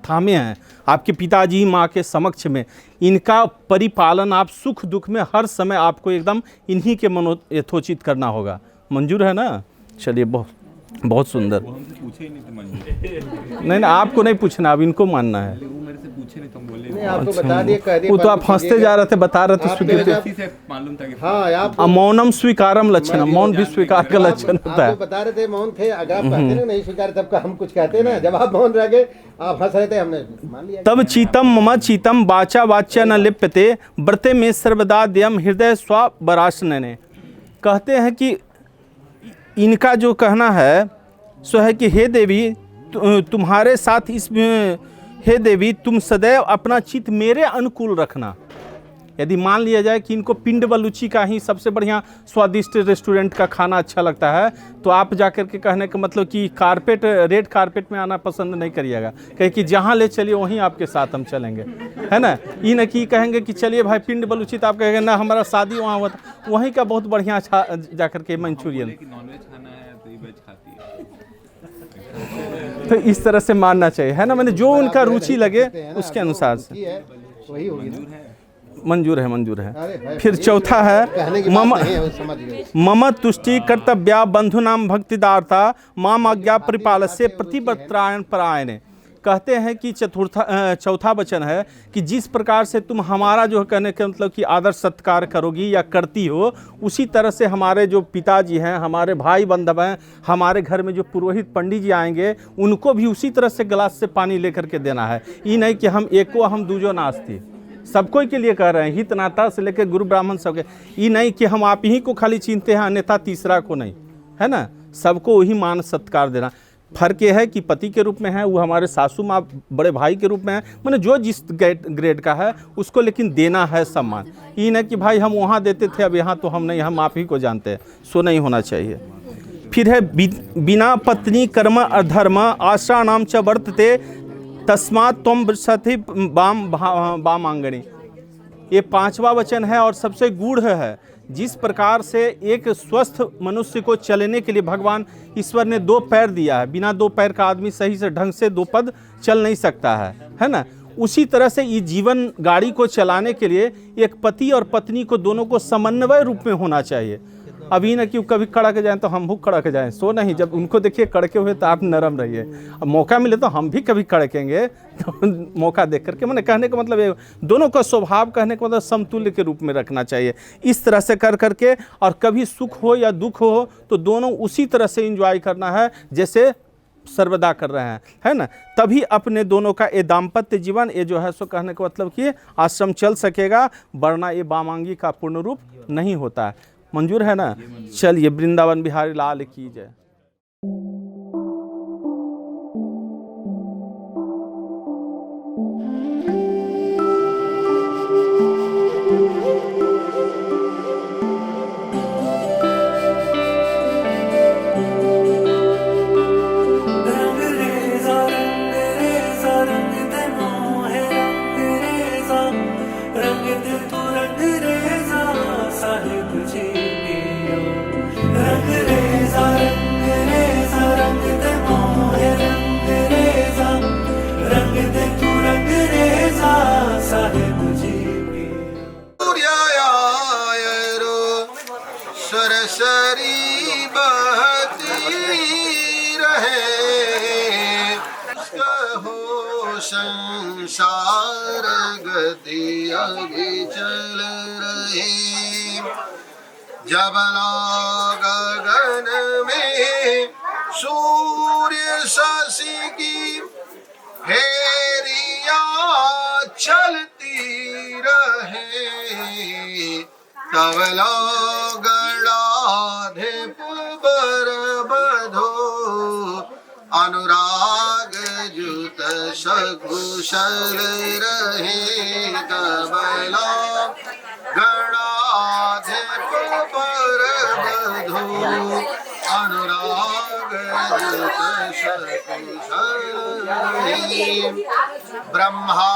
Speaker 9: थामे हैं, आपके पिताजी माँ के समक्ष में। इनका परिपालन आप सुख दुख में हर समय आपको एकदम इन्हीं के मनो यथोचित करना होगा। मंजूर है ना? चलिए, बहुत बहुत सुंदर।
Speaker 8: पूछे ही नहीं थे मंजूर।
Speaker 9: नहीं, आपको नहीं पूछना, अब इनको मानना है।
Speaker 8: वो मेरे से पूछे नहीं, तुम बोले
Speaker 5: नहीं, आपको बता दिए, कह दिए।
Speaker 9: वो तो आप हंसते जा रहे थे, बता रहे थे स्वीकृति।
Speaker 8: इसी से मालूम था कि
Speaker 5: हाँ, आप
Speaker 9: मौनम स्वीकारम लक्षण, मौन भी स्वीकार का लक्षण होता है।
Speaker 5: आपको बता रहे थे मौन थे, अगर आप कहते ना नहीं स्वीकार, तब का हम कुछ कहते ना, जब आप मौन रह गए, आप हंस रहे थे, हमने मान लिया।
Speaker 9: तब चीतम मम चीतम वाचा वाच्य न लिप्यते व्रते में सर्वदा द्यम हृदय स्वावराशनने। कहते हैं कि इनका जो कहना है सो है कि हे देवी, तुम्हारे साथ इसमें, हे देवी तुम सदैव अपना चित्त मेरे अनुकूल रखना। यदि मान लिया जाए कि इनको पिंड बलूची का ही सबसे बढ़िया स्वादिष्ट रेस्टोरेंट का खाना अच्छा लगता है, तो आप जाकर के कहने का मतलब कि रेड कारपेट में आना पसंद नहीं करिएगा, कहे कि जहाँ ले चलिए वहीं आपके साथ हम चलेंगे, है ना। ये न कि कहेंगे कि चलिए भाई पिंड बलूची, तो आप कहेंगे ना हमारा शादी वहाँ हुआ था, वहीं का बहुत बढ़िया अच्छा जाकर के मंचूरियन।
Speaker 8: नॉनवेज खाना है तो ये वेज खाती है।
Speaker 9: तो इस तरह से मानना चाहिए, है ना। मैंने जो उनका रुचि लगे उसके अनुसार से
Speaker 5: वही होगी।
Speaker 9: मंजूर है, मंजूर है।
Speaker 5: अरे भाई,
Speaker 9: फिर चौथा है
Speaker 5: कहने की बात नहीं है, वो समझ गए।
Speaker 9: मम तुष्टि कर्तव्या बंधुनाम भक्तिदार्था माम आज्ञा परिपालस्य प्रतिव्रत्रायण परायणे। कहते हैं कि चौथा वचन है कि जिस प्रकार से तुम हमारा जो कहने का मतलब कि आदर सत्कार करोगी या करती हो, उसी तरह से हमारे जो पिताजी हैं, हमारे भाई बंधव हैं, हमारे घर में जो पुरोहित पंडित जी आएंगे, उनको भी उसी तरह से गिलास से पानी लेकर के देना है। ये नहीं कि हम एको हम दूजो नास्ती, सबको के लिए कह रहे हैं, हित नाता से लेकर गुरु ब्राह्मण सबके। ये नहीं कि हम आप ही को खाली चिनते हैं अन्यथा तीसरा को नहीं, है ना। सबको वही मान सत्कार देना। फर्क ये है कि पति के रूप में है, वो हमारे सासू माँ बड़े भाई के रूप में है, मैंने जो जिस ग्रेड का है उसको लेकिन देना है सम्मान। ये नहीं कि भाई हम वहाँ देते थे अब यहाँ तो हम नहीं, हम आप ही को जानते हैं, सो नहीं होना चाहिए। फिर है बिना पत्नी कर्म अधर्म आशा नाम च वर्तते तस्मात् त्वं वृषति वाम आंगणी। ये 5वां वचन है और सबसे गूढ़ है। जिस प्रकार से एक स्वस्थ मनुष्य को चलने के लिए भगवान ईश्वर ने 2 पैर दिया है, बिना 2 पैर का आदमी सही से ढंग से 2 पद चल नहीं सकता है ना। उसी तरह से ये जीवन गाड़ी को चलाने के लिए एक पति और पत्नी को दोनों को समन्वय रूप में होना चाहिए। अभी ना कि कभी कड़क जाएं तो हम भी कड़क जाएं, सो नहीं। जब उनको देखिए कड़के हुए तो आप नरम रहिए, अब मौका मिले तो हम भी कभी कड़केंगे, तो मौका देख करके। मैंने कहने का मतलब ये, दोनों का स्वभाव कहने का मतलब समतुल्य के रूप में रखना चाहिए। इस तरह से कर करके, और कभी सुख हो या दुख हो तो दोनों उसी तरह से एंजॉय करना है जैसे सर्वदा कर रहे हैं, है ना। तभी अपने दोनों का ये दाम्पत्य जीवन, ये जो है सो कहने का मतलब कि आश्रम चल सकेगा, वरना ये वामांगी का पूर्ण रूप नहीं होता है। मंजूर है ना। चलिए, वृंदावन बिहारी लाल की जय।
Speaker 5: सरसरी बहती रहे, कहो संसार गति अभी चल रही। जबला गगन में सूर्य शशि की फेरिया चलती रहे, तबला अनुराग जुत सकुशल रहे। कबला गणाधीश पर मधु अनुराग ब्रह्मा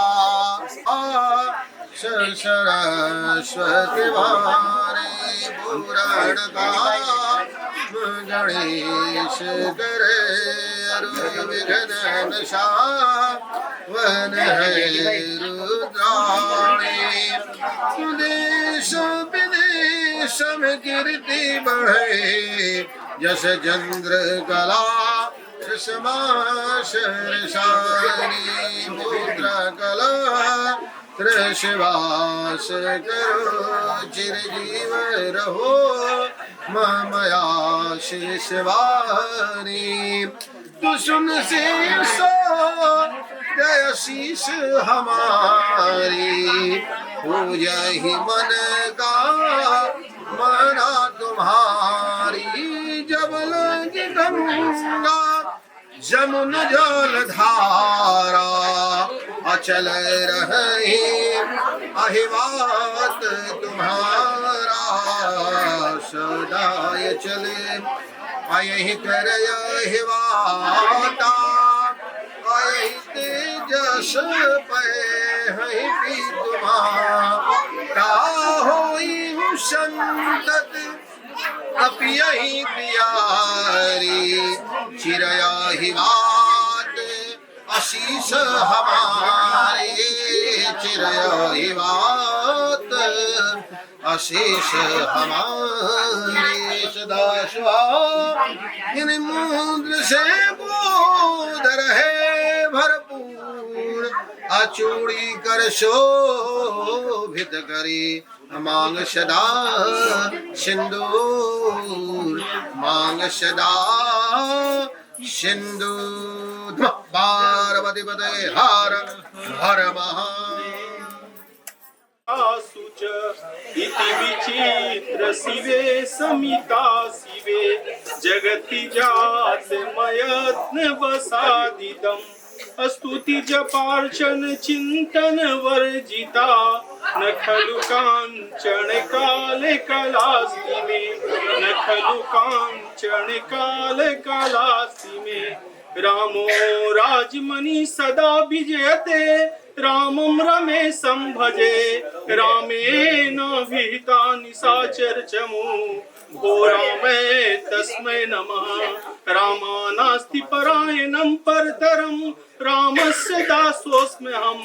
Speaker 5: सरस्वती वाणी पुराण का गणेश करे विघ्न वन रुद्राणी देश विदेश में कीर्ति बढ़े यश चंद्र कला सरसानी मुद्रा कला त्रिशिवास करो चिरजीव रहो ममया शिवानी तू सुन से सो जय शीश हमारी पूजा ही मन का मना तुम्हारी जब लगी गंगा जमुन जल धारा अचल रहे अहिवात तुम्हारा सदाय चले अहि कर अहिवाता अहि तेजस पे हहि पी तुम्हारा होई संतत अपि यही प्यारी चिरया ही बात आशीष हमारे चिरया ही बात आशीष हमारे सदा शिवा इन मुद्र से बोध रहे भरपूर अचूड़ी कर शोभित करी मांग सदा सिंदूर मांग सदा सिंदूर पार्वती पते हर हर महा
Speaker 9: सुच इति विचित्र शिवे समिता शिवे जगति जात मयत्न वसादिदम् स्तुति जपार्चन चिंतन वर्जिता न खलु कांचन काले कलास्ति में न खलु कांचन काले कलास्ति में रामो राजमणि सदा विजयते रामं रमेशं भजे रामेण विहिता निशाचर चमु भो रामे तस्मै नमः रामा नास्ति परायणं परतरं रामस्य दासोऽस्म्यहं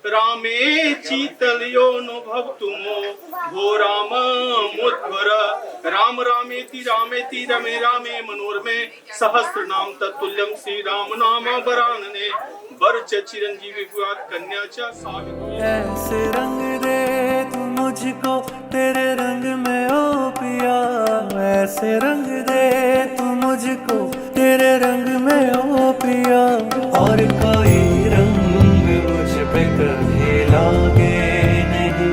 Speaker 9: रामे चीतलयो नो भवतु मो भो राममुद्भर राम रामेति रामेति रमे रामे मनोरमे सहस्रनाम तत्तुल्यं श्री राम नाम वरानने वर्च चिरंजीवी विवाद कन्या च सावित्री
Speaker 4: ऐसे रंग दे तू मुझको तेरे रंग में ओ पिया ऐसे रंग दे तू मुझको तेरे रंग में ओ पिया और कोई रंग मुझ पे कभी लागे नहीं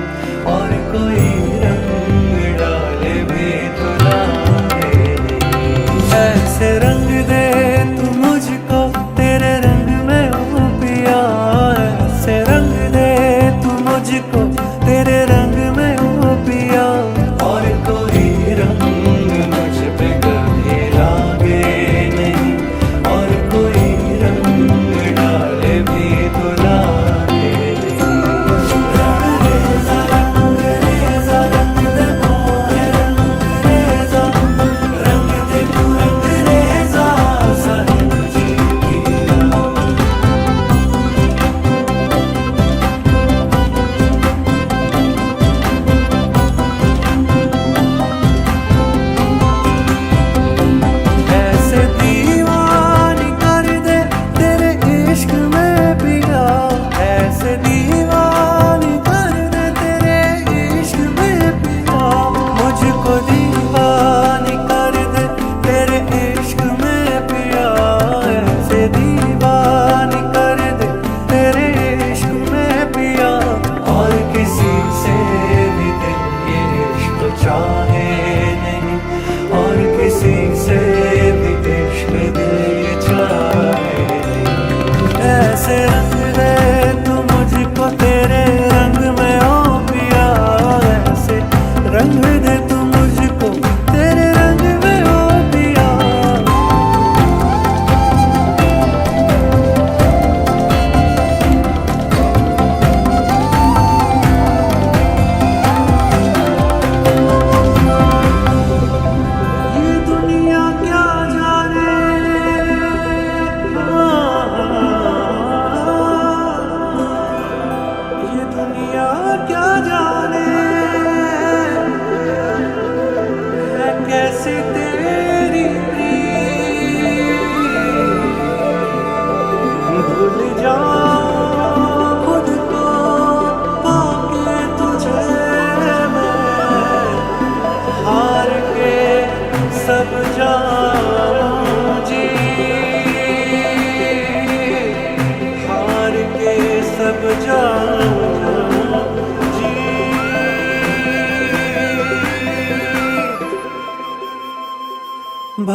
Speaker 4: और कोई रंग डाले भी तो लागे नहीं ऐसे रंग दे तू मुझको तेरे रंग में ओ पिया ऐसे रंग दे तू मुझको तेरे रंग में ओ पिया और कोई रंग मुझ पे कभी लागे नहीं और कोई रंग डाले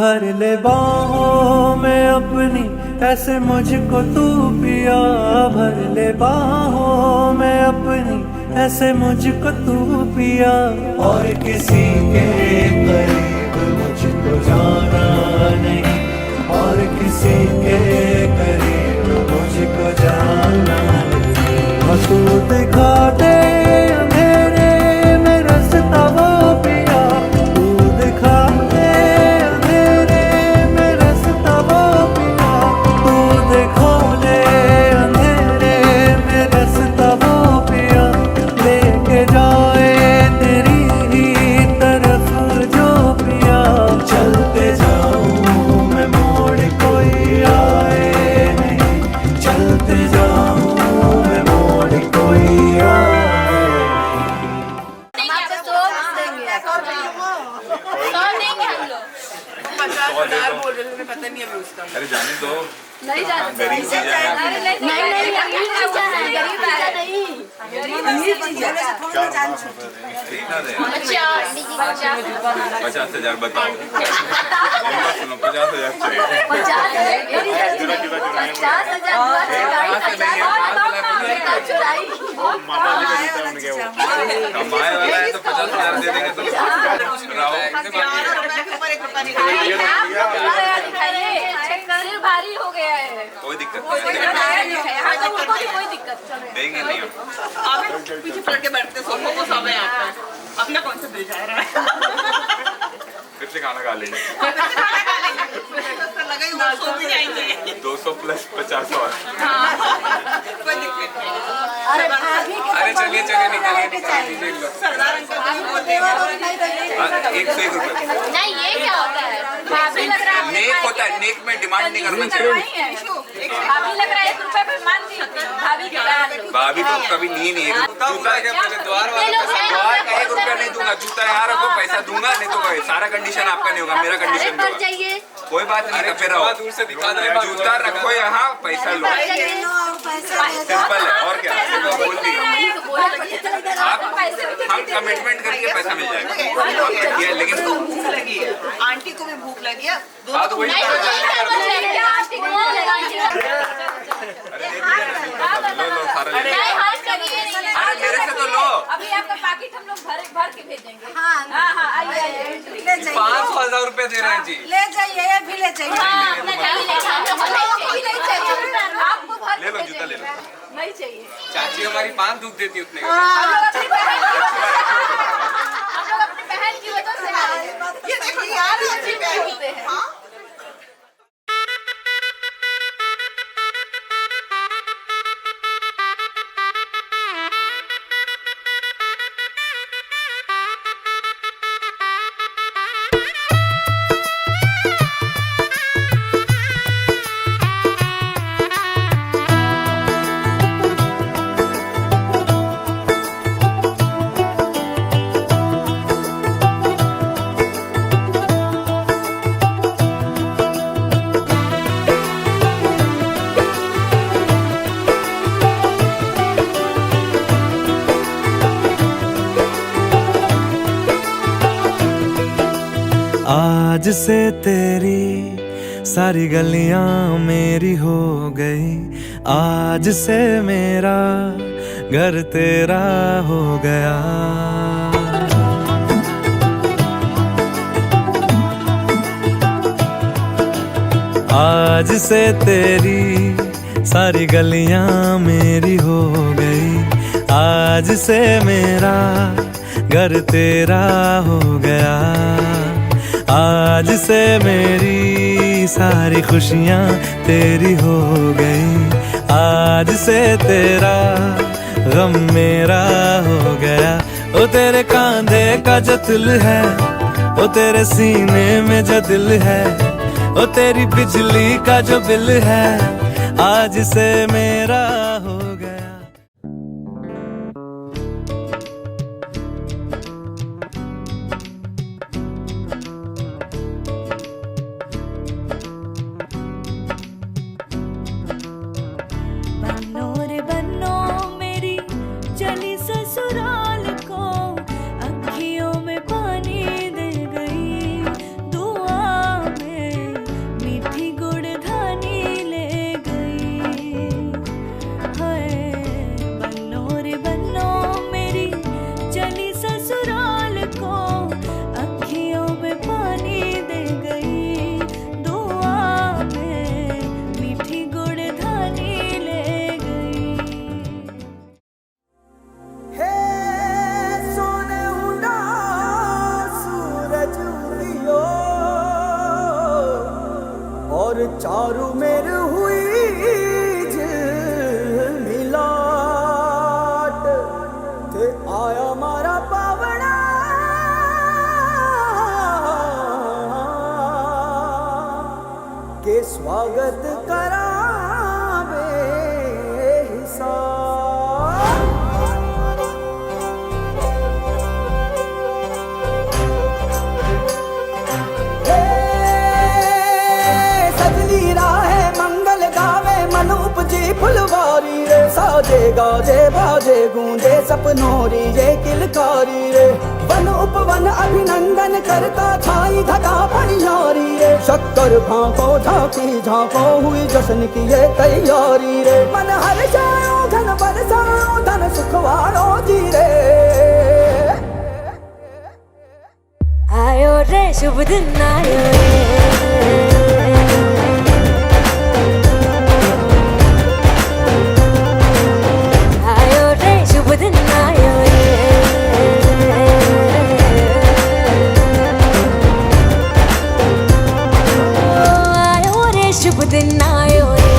Speaker 4: भर ले बाहों में अपनी, ऐसे मुझको तू पिया भर ले बाहों में अपनी, ऐसे मुझको तू पिया। और किसी के करीब मुझको जाना नहीं, और किसी के करीब मुझको जाना नहीं। तू दिखा दे अंधेरे में रास्ता वो पिया, तू दिखा दे अंधेरे में रास्ता वो पिया, तू दिखा दे अंधेरे में रास्ता वो पिया। लेके जाए तेरी ही तरफ जो पिया, चलते जाऊं मैं मोड़ कोई आए नहीं, चलते जाऊं मैं मोड़ कोई आए।
Speaker 8: अरे जाने दो,
Speaker 3: नहीं जाते,
Speaker 8: गरीब चीज़ है। कितना दे? 50,000 बताओ। सुनो 50,000 चाहिए। कमाए वाला है तो 50,000 दे देंगे तो
Speaker 3: सिर भारी हो गया है,
Speaker 8: कोई दिक्कत नहीं,
Speaker 3: कोई दिक्कत
Speaker 8: देंगे नहीं हम।
Speaker 10: आप पीछे पलट के बैठते सोफों को सब है यहाँ पे, अपना कौन सा दिल जा रहा है?
Speaker 8: फिर से खाना खा लेंगे।
Speaker 10: लगा ही वो सो भी जाएंगे।
Speaker 8: 200 प्लस 50 और।
Speaker 10: कोई दिक्कत नहीं।
Speaker 8: अरे चलिए चलिए निकालिए
Speaker 10: सरदार अंकल को बोल देंगे।
Speaker 8: 101 रुपये।
Speaker 3: नहीं, ये क्या होता है? भाभी लग रहा है
Speaker 8: नेक होता है, नेक में डिमांड नहीं करना चाहिए।
Speaker 3: भाभी लग रहा है 1 रुपए पे मान दी भाभी की बात।
Speaker 8: भाभी तो कभी ली नहीं है। जूता क्या पहले द्वार वाला द्वार का 1 रुपया नहीं दूंगा, जूता यहाँ रखो पैसा दूंगा, नहीं तो सारा कंडीशन आपका नहीं होगा, मेरा कंडीशन होगा।
Speaker 3: चाहिए
Speaker 8: कोई बात नहीं, फिर रहो दूर से दिखा दो, जूता रखो यहाँ पैसा लो, सिंपल है। और क्या देखो बोल दी आप, हम कमिटमेंट करके पैसा मिल जाएगा। लेकिन
Speaker 10: भूख लगी है, आंटी को भी भूख लगी है।
Speaker 8: हाँ तो वही लो सारा ले। अरे मेरे से तो लो।
Speaker 3: अभी आपका पैकेट हम लोग भर के भेजेंगे। हाँ, आइए
Speaker 8: 5,000 रुपए दे रहे हैं जी।
Speaker 6: ले जाइए, ये भी ले जाइए।
Speaker 3: आपको
Speaker 8: ले लो जूता ले लो।
Speaker 3: नहीं चाहिए,
Speaker 8: चाची हमारी 5 दूध देती उतने का।
Speaker 3: हम लोग अपनी बहन की वजह से आए हैं।
Speaker 10: ये देखो यार,
Speaker 3: होते हैं।
Speaker 4: आज से तेरी सारी गलियां मेरी हो गई, आज से मेरा घर तेरा हो गया। आज से तेरी सारी गलियां मेरी हो गई, आज से मेरा घर तेरा हो गया। आज से मेरी सारी खुशियां तेरी हो गई, आज से तेरा गम मेरा हो गया। ओ तेरे कांधे का जो दिल है, ओ तेरे सीने में जो दिल है, ओ तेरी बिजली का जो बिल है, आज से मेरा हो गया।
Speaker 6: बन्नो रे बन्नो मेरी चली ससुराल को, अखियों में पानी दे गई, दुआ में
Speaker 1: गाजे बाजे गूंजे सपनों री ये किलकारी रे वन उपवन अभिनंदन करता छाई घटा पनियारी रे शक्कर भांको झांकी झांको हुई जश्न की ये तैयारी रे मन हर जाओ धन बरसाओ धन सुखवाड़ो जी रे
Speaker 3: आयो रे शुभ दिन आयो रे आयो रे शुभ दिन आयो रे आयो रे शुभ दिन आयो रे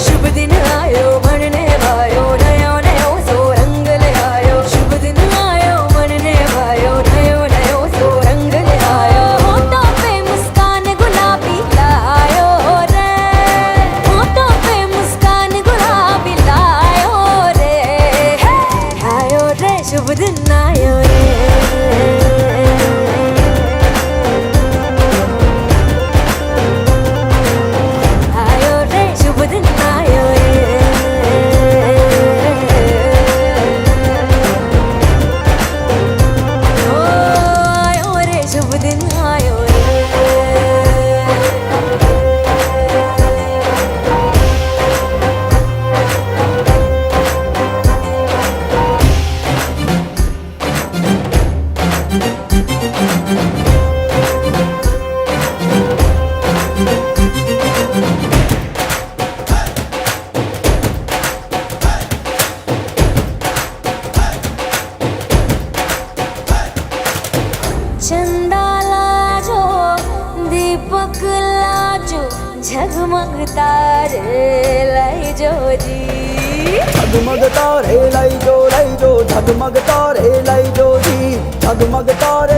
Speaker 3: शुभ दिन आयो बनने वायो नयो नयो सो रंग ले आयो शुभ दिन आयो बनने वायो नयो नयो सो रंग ले आयो होठों पे मुस्कान गुलाबी लायो रे होठों पे मुस्कान गुलाबी लायो रे आयो रे शुभ दिन आयो रे आयो रे शुभ दिन आयो रे ओ आयो रे शुभ दिन आयो रे चंदा लाजो दीपक लाजो झगमग तारे लाई जो जी
Speaker 1: झगमग तारे लाई जो झगमग तारे लाई जो जी झगमग तारे